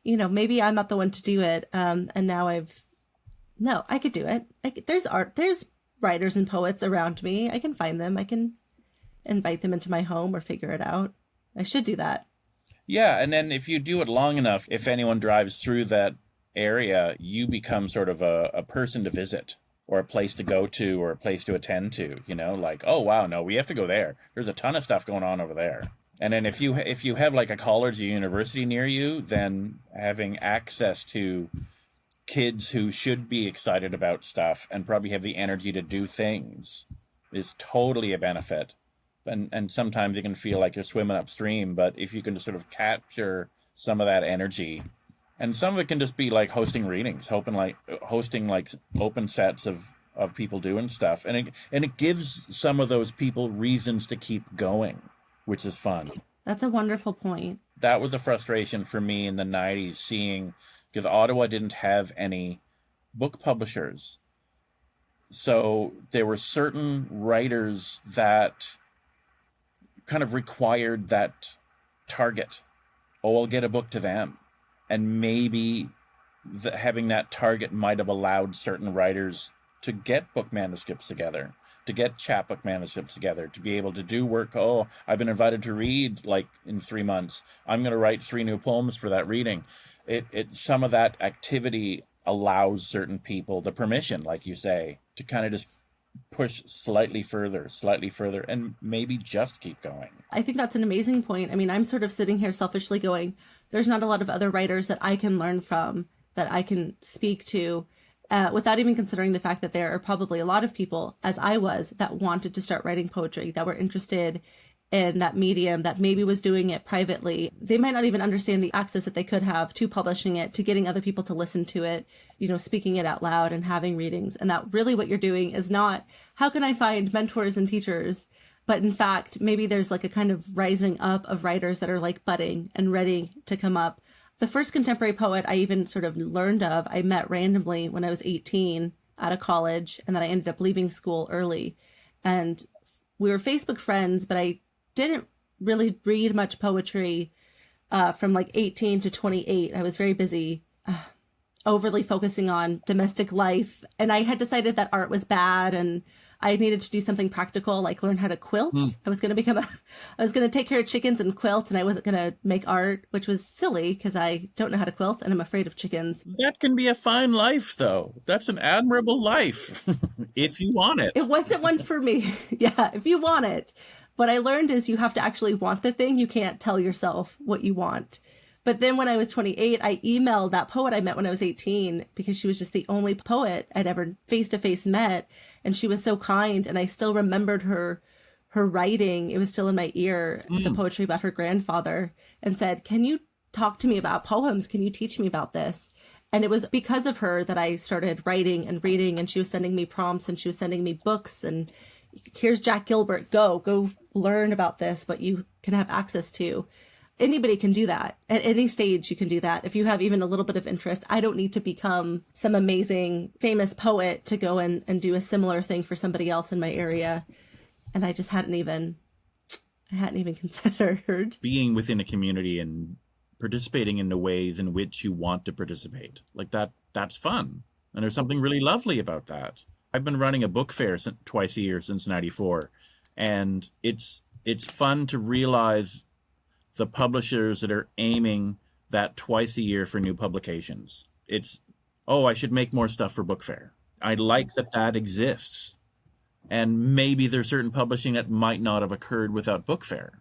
maybe I'm not the one to do it. And now I could do it. There's writers and poets around me. I can find them. I can invite them into my home or figure it out. I should do that. Yeah, and then if you do it long enough, if anyone drives through that area, you become sort of a person to visit, or a place to go to, or a place to attend to, like, oh, wow, no, we have to go there. There's a ton of stuff going on over there. And then if you have like a college or university near you, then having access to kids who should be excited about stuff and probably have the energy to do things is totally a benefit. And sometimes you can feel like you're swimming upstream, but if you can sort of capture some of that energy, and some of it can just be like hosting readings, hosting like open sets of people doing stuff, and it gives some of those people reasons to keep going, which is fun. That's a wonderful point. That was a frustration for me in the 90s, because Ottawa didn't have any book publishers. So there were certain writers that kind of required that target. Oh, I'll get a book to them. And maybe having that target might have allowed certain writers to get book manuscripts together, to get chapbook manuscripts together, to be able to do work. Oh, I've been invited to read like in 3 months. I'm going to write 3 new poems for that reading. Some of that activity allows certain people the permission, like you say, to kind of just push slightly further, and maybe just keep going. I think that's an amazing point. I mean, I'm sort of sitting here selfishly going, there's not a lot of other writers that I can learn from, that I can speak to, without even considering the fact that there are probably a lot of people, as I was, that wanted to start writing poetry, that were interested in that medium, that maybe was doing it privately. They might not even understand the access that they could have to publishing it, to getting other people to listen to it, speaking it out loud and having readings. And that really what you're doing is not, how can I find mentors and teachers? But in fact, maybe there's like a kind of rising up of writers that are like budding and ready to come up. The first contemporary poet I even sort of learned of, I met randomly when I was 18 out of college, and then I ended up leaving school early. And we were Facebook friends, but I didn't really read much poetry from like 18 to 28. I was very busy, overly focusing on domestic life. And I had decided that art was bad and I needed to do something practical, like learn how to quilt. I was going to take care of chickens and quilt, and I wasn't going to make art, which was silly because I don't know how to quilt and I'm afraid of chickens. That can be a fine life, though. That's an admirable life, if you want it. It wasn't one for me. Yeah, if you want it. What I learned is you have to actually want the thing. You can't tell yourself what you want. But then when I was 28, I emailed that poet I met when I was 18 because she was just the only poet I'd ever face-to-face met. And she was so kind. And I still remembered her writing. It was still in my ear, the poetry about her grandfather, and said, can you talk to me about poems? Can you teach me about this? And it was because of her that I started writing and reading, and she was sending me prompts and she was sending me books. And here's Jack Gilbert, go learn about this, what you can have access to. Anybody can do that. At any stage, you can do that. If you have even a little bit of interest, I don't need to become some amazing, famous poet to go and do a similar thing for somebody else in my area. And I just hadn't even considered being within a community and participating in the ways in which you want to participate. Like that's fun. And there's something really lovely about that. I've been running a book fair twice a year since '94. And it's fun to realize the publishers that are aiming that twice a year for new publications. It's, I should make more stuff for book fair. I like that exists. And maybe there's certain publishing that might not have occurred without book fair.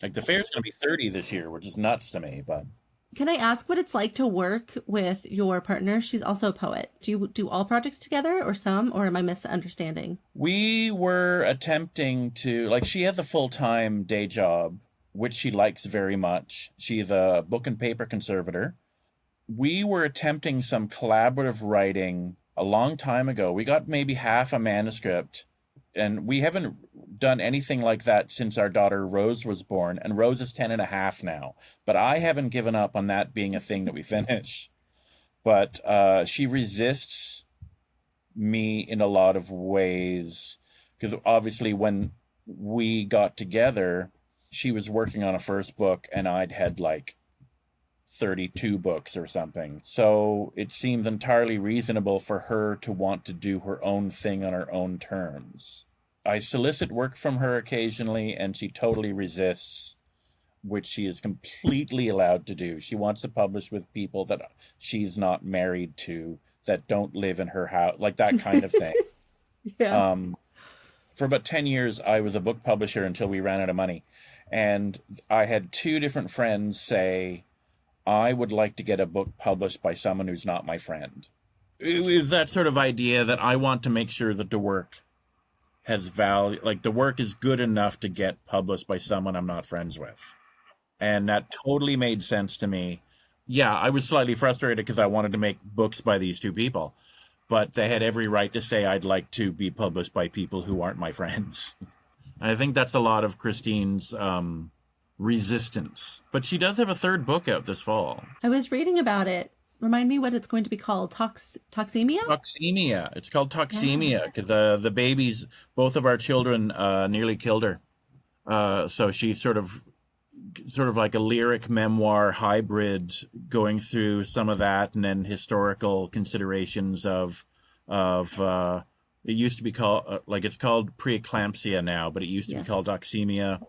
Like the fair's going to be 30 this year, which is nuts to me. But can I ask what it's like to work with your partner? She's also a poet. Do you do all projects together or some, or am I misunderstanding? We were attempting to, like, she has a full-time day job, which she likes very much. She's a book and paper conservator. We were attempting some collaborative writing a long time ago. We got maybe half a manuscript, and we haven't done anything like that since our daughter Rose was born, and Rose is 10 and a half now. But I haven't given up on that being a thing that we finish. But she resists me in a lot of ways, because obviously when we got together, she was working on a first book and I'd had like 32 books or something. So it seemed entirely reasonable for her to want to do her own thing on her own terms. I solicit work from her occasionally and she totally resists, which she is completely allowed to do. She wants to publish with people that she's not married to, that don't live in her house, like that kind of thing. Yeah. For about 10 years, I was a book publisher until we ran out of money. And I had two different friends say, I would like to get a book published by someone who's not my friend. It was that sort of idea that I want to make sure that the work has value, like the work is good enough to get published by someone I'm not friends with. And that totally made sense to me. Yeah, I was slightly frustrated because I wanted to make books by these two people, but they had every right to say I'd like to be published by people who aren't my friends. And I think that's a lot of Christine's resistance. But she does have a third book out this fall. I was reading about it. Remind me what it's going to be called. Toxemia? Toxemia. It's called Toxemia because the babies, both of our children nearly killed her. So she's sort of like a lyric memoir hybrid, going through some of that and then historical considerations of it used to be called, it's called preeclampsia now, but it used to be called toxemia.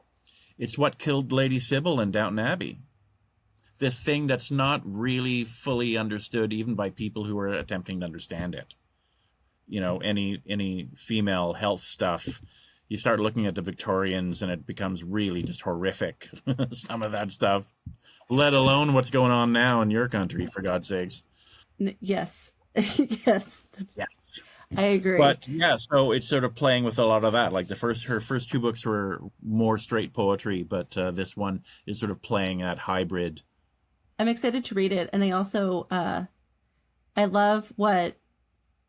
It's what killed Lady Sybil in Downton Abbey. This thing that's not really fully understood even by people who are attempting to understand it. You know, any female health stuff, you start looking at the Victorians and it becomes really just horrific, some of that stuff, let alone what's going on now in your country, for God's sakes. Yes. Yes. Yes. I agree. But yeah, so it's sort of playing with a lot of that. Like her first two books were more straight poetry, but this one is sort of playing that hybrid. I'm excited to read it. And I also, I love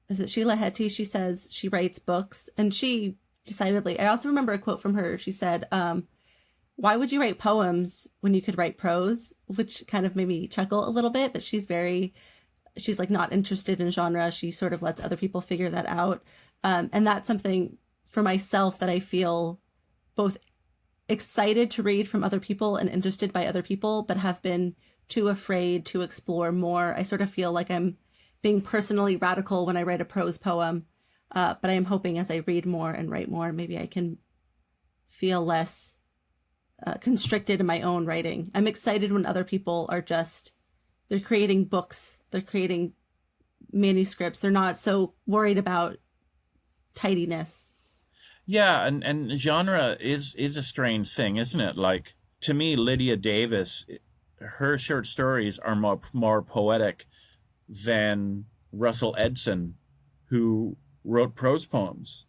is it Sheila Hetty? She says she writes books, and she decidedly, I also remember a quote from her. She said, why would you write poems when you could write prose? Which kind of made me chuckle a little bit, but she's like not interested in genre. She sort of lets other people figure that out. And that's something for myself that I feel both excited to read from other people and interested by other people, but have been too afraid to explore more. I sort of feel like I'm being personally radical when I write a prose poem. But I am hoping as I read more and write more, maybe I can feel less constricted in my own writing. I'm excited when other people are they're creating books, they're creating manuscripts. They're not so worried about tidiness. Yeah, and genre is a strange thing, isn't it? Like, to me, Lydia Davis, her short stories are more poetic than Russell Edson, who wrote prose poems.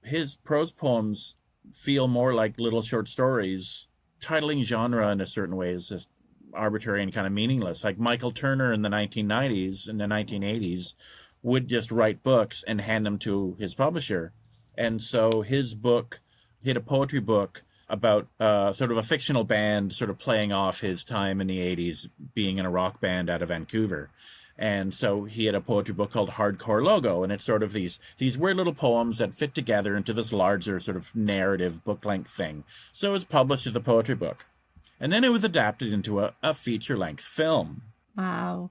His prose poems feel more like little short stories. Titling genre in a certain way is just arbitrary and kind of meaningless. Like Michael Turner in the 1990s and the 1980s would just write books and hand them to his publisher. And so his book, he had a poetry book about sort of a fictional band sort of playing off his time in the 80s being in a rock band out of Vancouver. And so he had a poetry book called Hardcore Logo, and it's sort of these weird little poems that fit together into this larger sort of narrative book-length thing. So it was published as a poetry book. And then it was adapted into a feature-length film. Wow.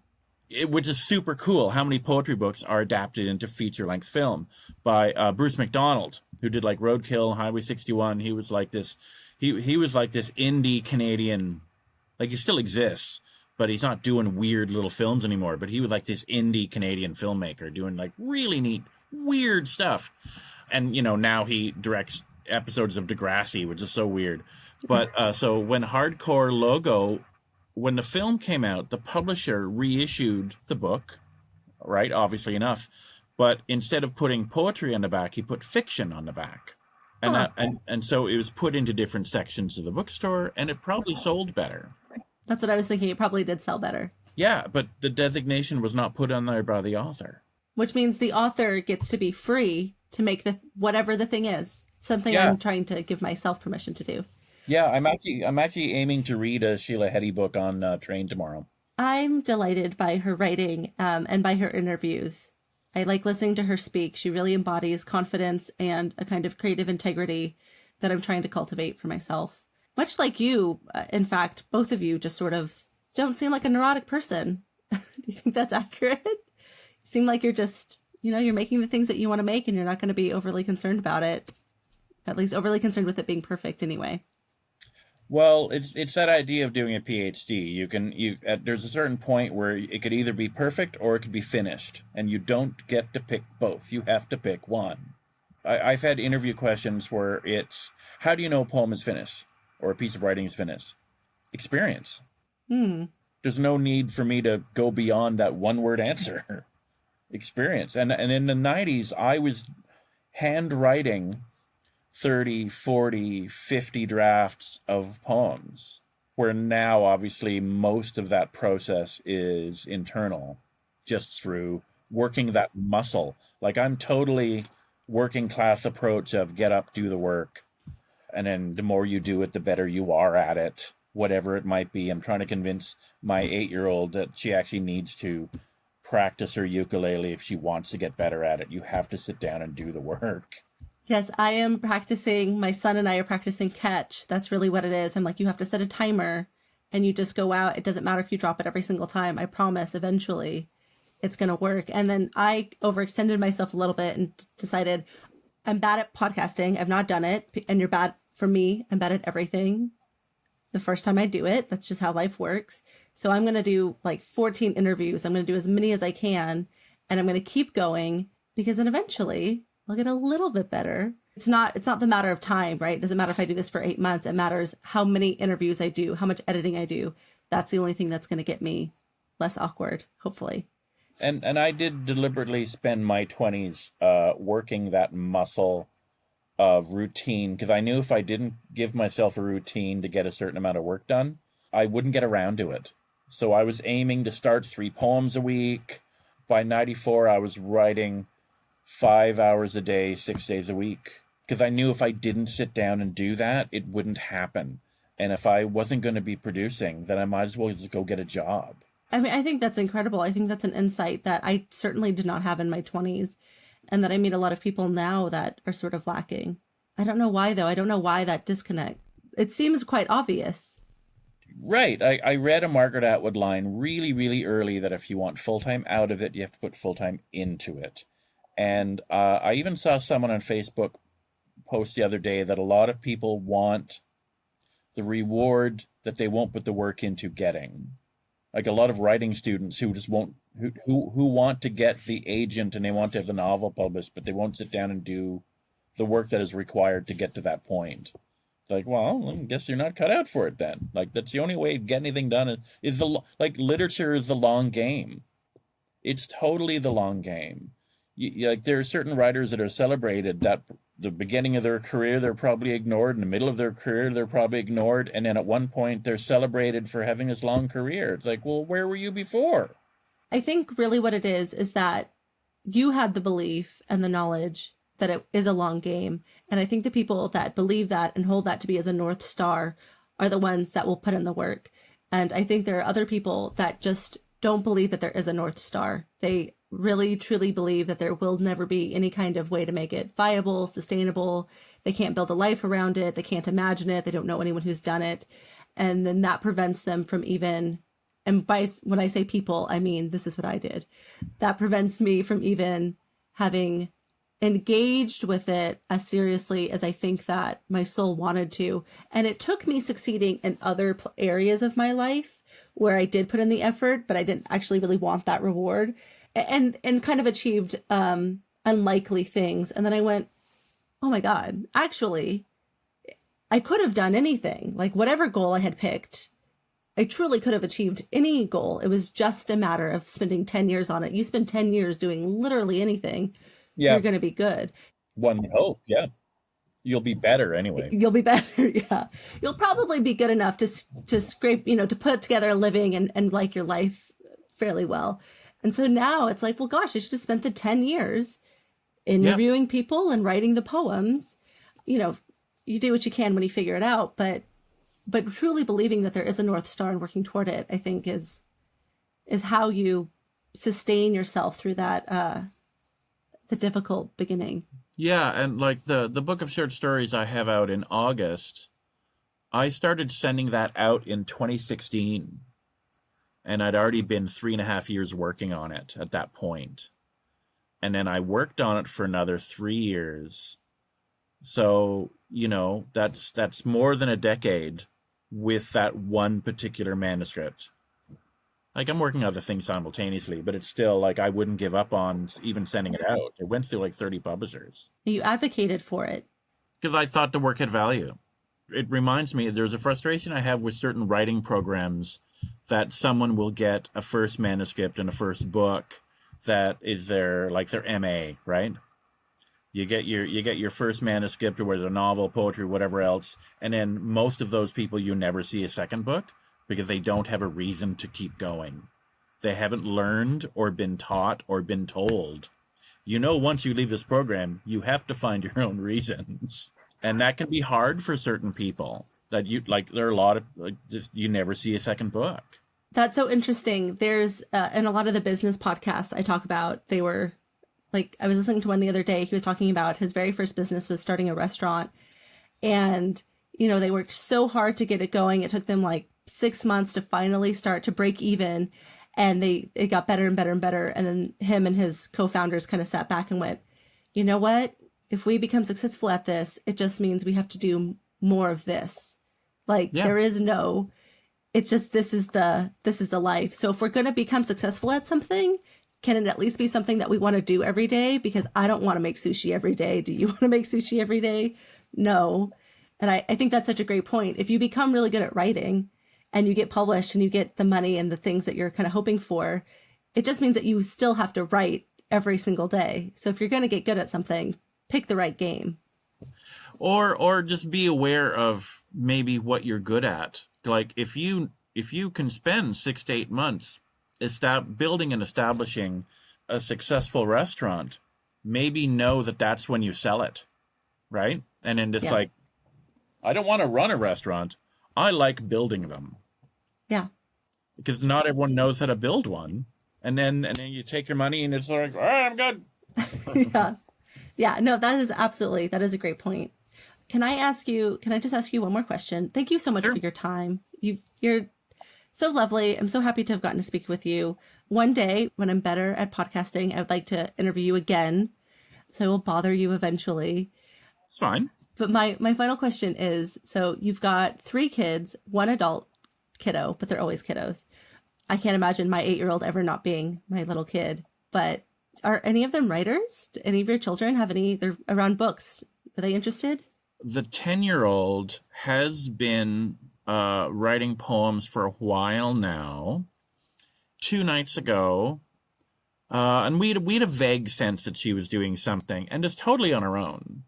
Which is super cool. How many poetry books are adapted into feature-length film by Bruce McDonald, who did like Roadkill, Highway 61. He was like this. He was like this indie Canadian. Like he still exists, but he's not doing weird little films anymore. But he was like this indie Canadian filmmaker doing like really neat, weird stuff. And you know now he directs episodes of Degrassi, which is so weird. But so when Hardcore Logo. When the film came out, the publisher reissued the book, right? Obviously enough. But instead of putting poetry on the back, he put fiction on the back. And so it was put into different sections of the bookstore, and it probably sold better. That's what I was thinking. It probably did sell better. Yeah, but the designation was not put on there by the author. Which means the author gets to be free to make whatever the thing is. Something Yeah. I'm trying to give myself permission to do. Yeah, I'm actually aiming to read a Sheila Heti book on Train tomorrow. I'm delighted by her writing and by her interviews. I like listening to her speak. She really embodies confidence and a kind of creative integrity that I'm trying to cultivate for myself. Much like you, in fact, both of you just sort of don't seem like a neurotic person. Do you think that's accurate? You seem like you're just, you're making the things that you want to make and you're not going to be overly concerned about it. At least overly concerned with it being perfect anyway. Well, it's that idea of doing a PhD. There's a certain point where it could either be perfect or it could be finished, and you don't get to pick both. You have to pick one. I've had interview questions where it's, how do you know a poem is finished or a piece of writing is finished? Experience. There's no need for me to go beyond that one-word answer. Experience. And in the 90s, I was handwriting 30, 40, 50 drafts of poems, where now obviously most of that process is internal, just through working that muscle. Like I'm totally working class approach of get up, do the work. And then the more you do it, the better you are at it, whatever it might be. I'm trying to convince my 8-year-old that she actually needs to practice her ukulele if she wants to get better at it. You have to sit down and do the work. Yes, I am practicing. My son and I are practicing catch. That's really what it is. I'm like, you have to set a timer and you just go out. It doesn't matter if you drop it every single time. I promise eventually it's going to work. And then I overextended myself a little bit and decided I'm bad at podcasting. I've not done it. And you're bad for me. I'm bad at everything the first time I do it. That's just how life works. So I'm going to do like 14 interviews. I'm going to do as many as I can. And I'm going to keep going because then eventually I'll get a little bit better. It's not the matter of time, right? It doesn't matter if I do this for 8 months. It matters how many interviews I do, how much editing I do. That's the only thing that's going to get me less awkward, hopefully. And I did deliberately spend my 20s working that muscle of routine, because I knew if I didn't give myself a routine to get a certain amount of work done, I wouldn't get around to it. So I was aiming to start 3 poems a week. By 94, I was writing 5 hours a day, 6 days a week, because I knew if I didn't sit down and do that, it wouldn't happen. And if I wasn't going to be producing, then I might as well just go get a job. I mean, I think that's incredible. I think that's an insight that I certainly did not have in my 20s, and that I meet a lot of people now that are sort of lacking. I don't know why, though. I don't know why that disconnect. It seems quite obvious. Right. I read a Margaret Atwood line really, really early that if you want full-time out of it, you have to put full-time into it. And I even saw someone on Facebook post the other day that a lot of people want the reward that they won't put the work into getting. Like a lot of writing students who just won't, who want to get the agent and they want to have the novel published, but they won't sit down and do the work that is required to get to that point. Like, well, I guess you're not cut out for it then. Like, that's the only way to get anything done is like literature is the long game. It's totally the long game. Like, there are certain writers that are celebrated that the beginning of their career, they're probably ignored. In the middle of their career, they're probably ignored. And then at one point, they're celebrated for having this long career. It's like, well, where were you before? I think really what it is that you had the belief and the knowledge that it is a long game. And I think the people that believe that and hold that to be as a North Star are the ones that will put in the work. And I think there are other people that just don't believe that there is a North Star. They really, truly believe that there will never be any kind of way to make it viable, sustainable. They can't build a life around it. They can't imagine it. They don't know anyone who's done it. And then that prevents them from even, and when I say people, I mean, this is what I did. That prevents me from even having engaged with it as seriously as I think that my soul wanted to. And it took me succeeding in other areas of my life where I did put in the effort, but I didn't actually really want that reward, and kind of achieved unlikely things. And then I went, oh my God, actually, I could have done anything. Like, whatever goal I had picked, I truly could have achieved any goal. It was just a matter of spending 10 years on it. You spend 10 years doing literally anything, you're going to be good. One would hope, yeah. You'll be better anyway. You'll be better, yeah. You'll probably be good enough to scrape, to put together a living and like your life fairly well. And so now it's like, well, gosh, I should have spent the 10 years interviewing people and writing the poems. You do what you can when you figure it out, but truly believing that there is a North Star and working toward it, I think is how you sustain yourself through that, the difficult beginning. Yeah, and like the book of short stories I have out in August, I started sending that out in 2016, and I'd already been 3.5 years working on it at that point. And then I worked on it for another 3 years. So, that's more than a decade with that one particular manuscript. Like, I'm working on other things simultaneously, but it's still like I wouldn't give up on even sending it out. It went through like 30 publishers. You advocated for it. Because I thought the work had value. It reminds me, there's a frustration I have with certain writing programs that someone will get a first manuscript and a first book that is their MA, right? You get your first manuscript, or whether a novel, poetry, whatever else, and then most of those people, you never see a second book because they don't have a reason to keep going. They haven't learned or been taught or been told. Once you leave this program, you have to find your own reasons. And that can be hard for certain people. That there are a lot of, you never see a second book. That's so interesting. There's, in a lot of the business podcasts I talk about, they were, I was listening to one the other day. He was talking about his very first business was starting a restaurant. And, they worked so hard to get it going. It took them 6 months to finally start to break even. And it got better and better and better. And then him and his co-founders kind of sat back and went, you know what? If we become successful at this, it just means we have to do more of this. There is no, it's just, this is the life. So if we're going to become successful at something, can it at least be something that we want to do every day? Because I don't want to make sushi every day. Do you want to make sushi every day? No. And I think that's such a great point. If you become really good at writing and you get published and you get the money and the things that you're kind of hoping for, it just means that you still have to write every single day. So if you're going to get good at something, pick the right game. Or just be aware of maybe what you're good at. Like if you can spend 6 to 8 months building and establishing a successful restaurant, maybe know that that's when you sell it, right? And then it's I don't want to run a restaurant. I like building them. Yeah. Because not everyone knows how to build one. And then you take your money and it's like, all right, I'm good. Yeah. Yeah. No, that is a great point. Can I just ask you one more question? Thank you so much for your time. You're so lovely. I'm so happy to have gotten to speak with you. One day when I'm better at podcasting, I would like to interview you again. So I will bother you eventually. It's fine. But my final question is, so you've got 3 kids, 1 adult kiddo, but they're always kiddos. I can't imagine my 8-year-old ever not being my little kid. But are any of them writers? Do any of your children have they're around books? Are they interested? the 10-year-old has been writing poems for a while now. 2 nights ago, and we had a vague sense that she was doing something, and is totally on her own.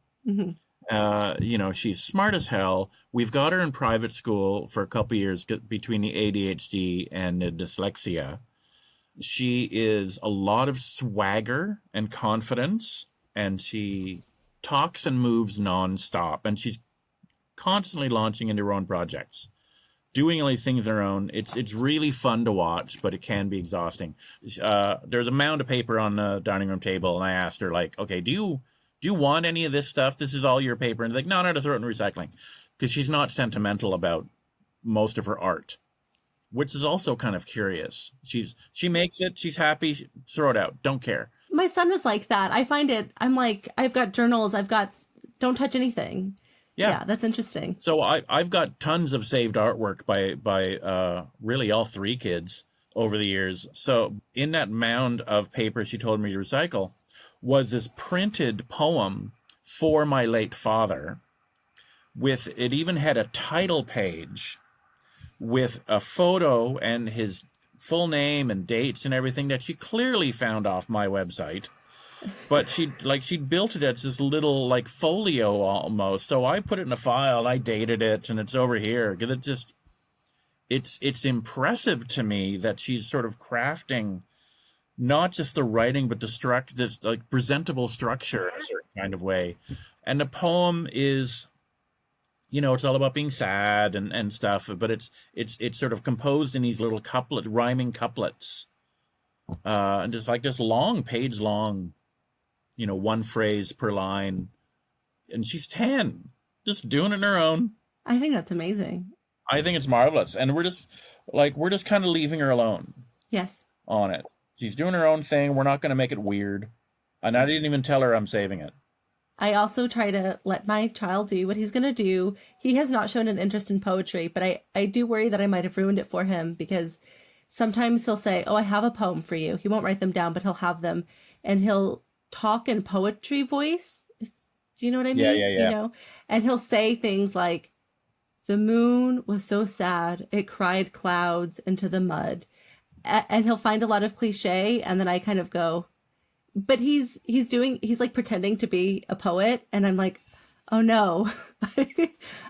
She's smart as hell. We've got her in private school for a couple years between the ADHD and the dyslexia. She is a lot of swagger and confidence, and she talks and moves nonstop, and she's constantly launching into her own projects, doing all these things on her own. It's really fun to watch, but it can be exhausting. There's a mound of paper on the dining room table, and I asked her, like, okay, do you want any of this stuff? This is all your paper. And like, no, to throw it in recycling, because she's not sentimental about most of her art, which is also kind of curious. She makes it, she's happy, throw it out, don't care. My son is like that. I find it, I'm like, I've got journals, don't touch anything. Yeah, that's interesting. So I've got tons of saved artwork by really all 3 kids over the years. So in that mound of paper she told me to recycle was this printed poem for my late father. It even had a title page with a photo and his full name and dates and everything that she clearly found off my website. But she'd built it as this little like folio almost. So I put it in a file, I dated it, and it's over here. It's impressive to me that she's sort of crafting not just the writing, but this like presentable structure in a certain kind of way. And the poem is, it's all about being sad and stuff, but it's sort of composed in these little rhyming couplets, and just like this page long, 1 phrase per line. And she's 10, just doing it on her own. I think that's amazing. I think it's marvelous. And we're just kind of leaving her alone. Yes. On it. She's doing her own thing. We're not going to make it weird. And I didn't even tell her I'm saving it. I also try to let my child do what he's going to do. He has not shown an interest in poetry, but I do worry that I might have ruined it for him, because sometimes he'll say, oh, I have a poem for you. He won't write them down, but he'll have them, and he'll talk in poetry voice. Do you know what I mean? Yeah. And he'll say things like, the moon was so sad, it cried clouds into the mud. And he'll find a lot of cliche, and then I kind of go, but he's like pretending to be a poet, and I'm like, oh no,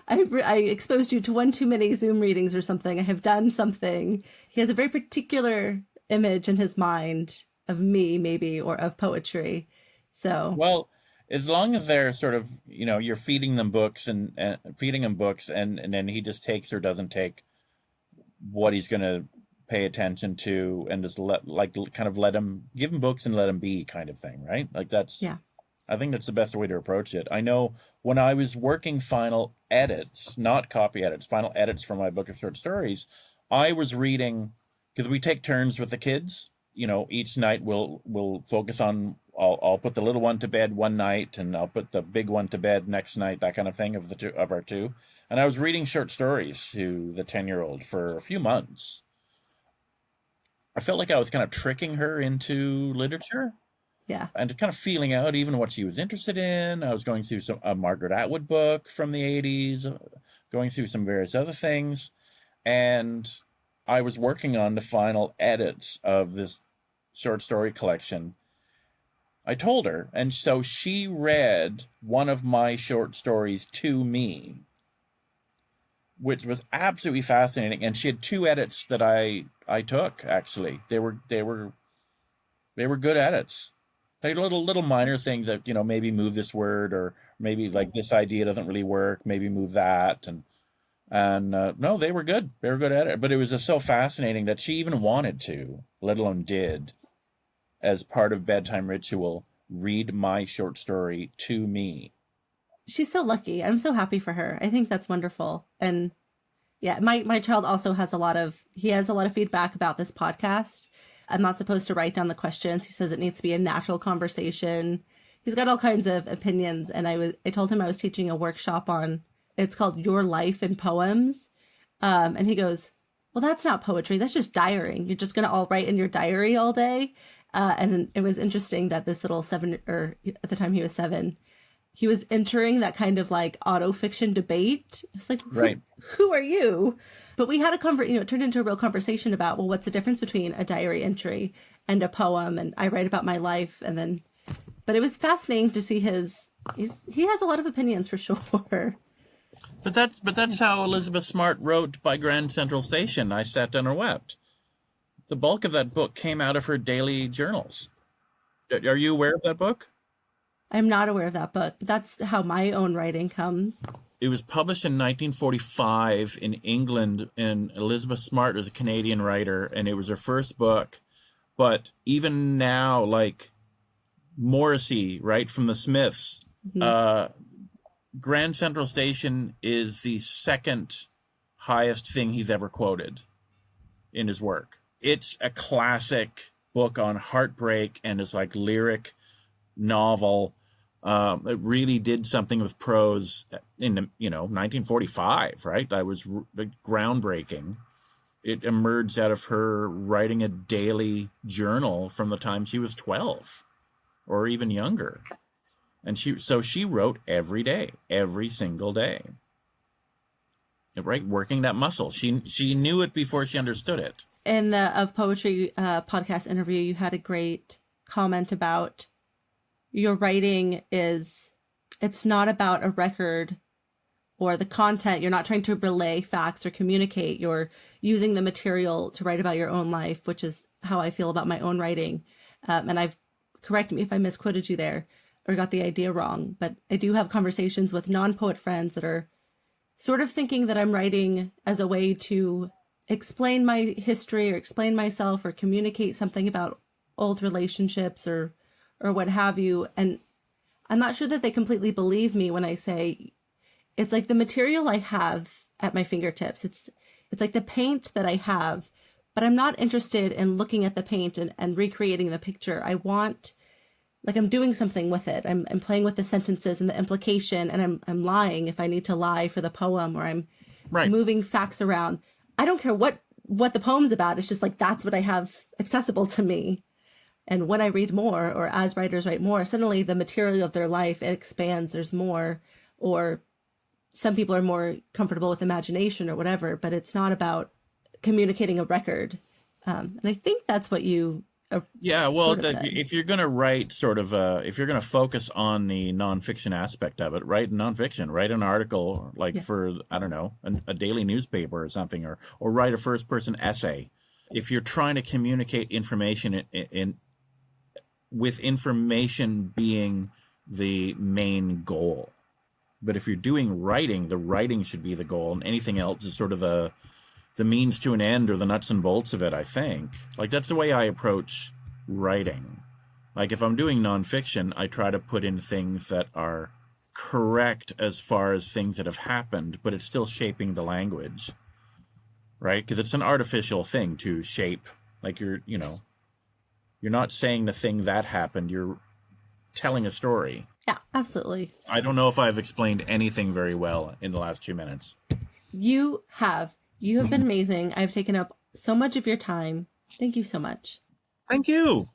I exposed you to one too many Zoom readings or something. I have done something. He has a very particular image in his mind of me, maybe, or of poetry. So well, as long as they're sort of, you're feeding them books and feeding him books, and then he just takes or doesn't take what he's going to pay attention to, and just give him books and let him be, kind of thing, right? Like that's, yeah. I think that's the best way to approach it. I know when I was working final edits, not copy edits, final edits for my book of short stories, I was reading, because we take turns with the kids. Each night we'll focus on, I'll put the little one to bed one night, and I'll put the big one to bed next night, that kind of thing, of our 2. And I was reading short stories to the 10-year-old for a few months. I felt like I was kind of tricking her into literature. Yeah. And kind of feeling out even what she was interested in. I was going through a Margaret Atwood book from the 80s, going through some various other things. And I was working on the final edits of this short story collection. I told her, and so she read one of my short stories to me, which was absolutely fascinating. And she had 2 edits that I took, actually. They were good edits. Like little minor things that, maybe move this word, or maybe like this idea doesn't really work, maybe move that. And no, they were good. They were good at it. But it was just so fascinating that she even wanted to, let alone did, as part of bedtime ritual, read my short story to me. She's so lucky. I'm so happy for her. I think that's wonderful. And yeah, my child also has a lot of feedback about this podcast. I'm not supposed to write down the questions. He says it needs to be a natural conversation. He's got all kinds of opinions. And I told him I was teaching a workshop on, it's called Your Life in Poems. And he goes, well, that's not poetry. That's just diarying. You're just going to all write in your diary all day. And it was interesting that this little 7, or at the time he was 7, he was entering that kind of like auto fiction debate. It's like, Right. who are you? But we had it turned into a real conversation about, well, what's the difference between a diary entry and a poem? And I write about my life. But it was fascinating to see he has a lot of opinions for sure. But that's how Elizabeth Smart wrote by Grand Central Station. I sat down and wept. The bulk of that book came out of her daily journals. Are you aware of that book? I'm not aware of that book, but that's how my own writing comes. It was published in 1945 in England, and Elizabeth Smart was a Canadian writer, and it was her first book. But even now, like Morrissey, right, from the Smiths, Grand Central Station is the second highest thing he's ever quoted in his work. It's a classic book on heartbreak and it's like lyric novel. It really did something with prose in 1945, right? That was groundbreaking. It emerged out of her writing a daily journal from the time she was 12 or even younger. And she wrote every day, every single day. Right? Working that muscle. She knew it before she understood it. In the Of Poetry podcast interview, you had a great comment about your writing it's not about a record or the content. You're not trying to relay facts or communicate. You're using the material to write about your own life, which is how I feel about my own writing. And correct me if I misquoted you there or got the idea wrong, but I do have conversations with non-poet friends that are sort of thinking that I'm writing as a way to explain my history or explain myself or communicate something about old relationships or what have you. And I'm not sure that they completely believe me when I say it's like the material I have at my fingertips. It's like the paint that I have, but I'm not interested in looking at the paint and recreating the picture. I want, like, I'm doing something with it. I'm playing with the sentences and the implication, and I'm lying if I need to lie for the poem, or I'm moving facts around. I don't care what the poem's about. It's just like, that's what I have accessible to me. And when I read more, or as writers write more, suddenly the material of their life, it expands. There's more, or some people are more comfortable with imagination or whatever, but it's not about communicating a record. And I think that's what you if you're going to write if you're going to focus on the nonfiction aspect of it, write nonfiction, write an article for, I don't know, a daily newspaper or something, or write a first person essay. If you're trying to communicate information with information being the main goal. But if you're doing writing, the writing should be the goal, and anything else is sort of the means to an end, or the nuts and bolts of it, I think. Like, that's the way I approach writing. Like, if I'm doing nonfiction, I try to put in things that are correct as far as things that have happened, but it's still shaping the language, right? Because it's an artificial thing to shape. Like, you're not saying the thing that happened, you're telling a story. Yeah, absolutely. I don't know if I've explained anything very well in the last 2 minutes. You have been amazing. I've taken up so much of your time. Thank you so much. Thank you.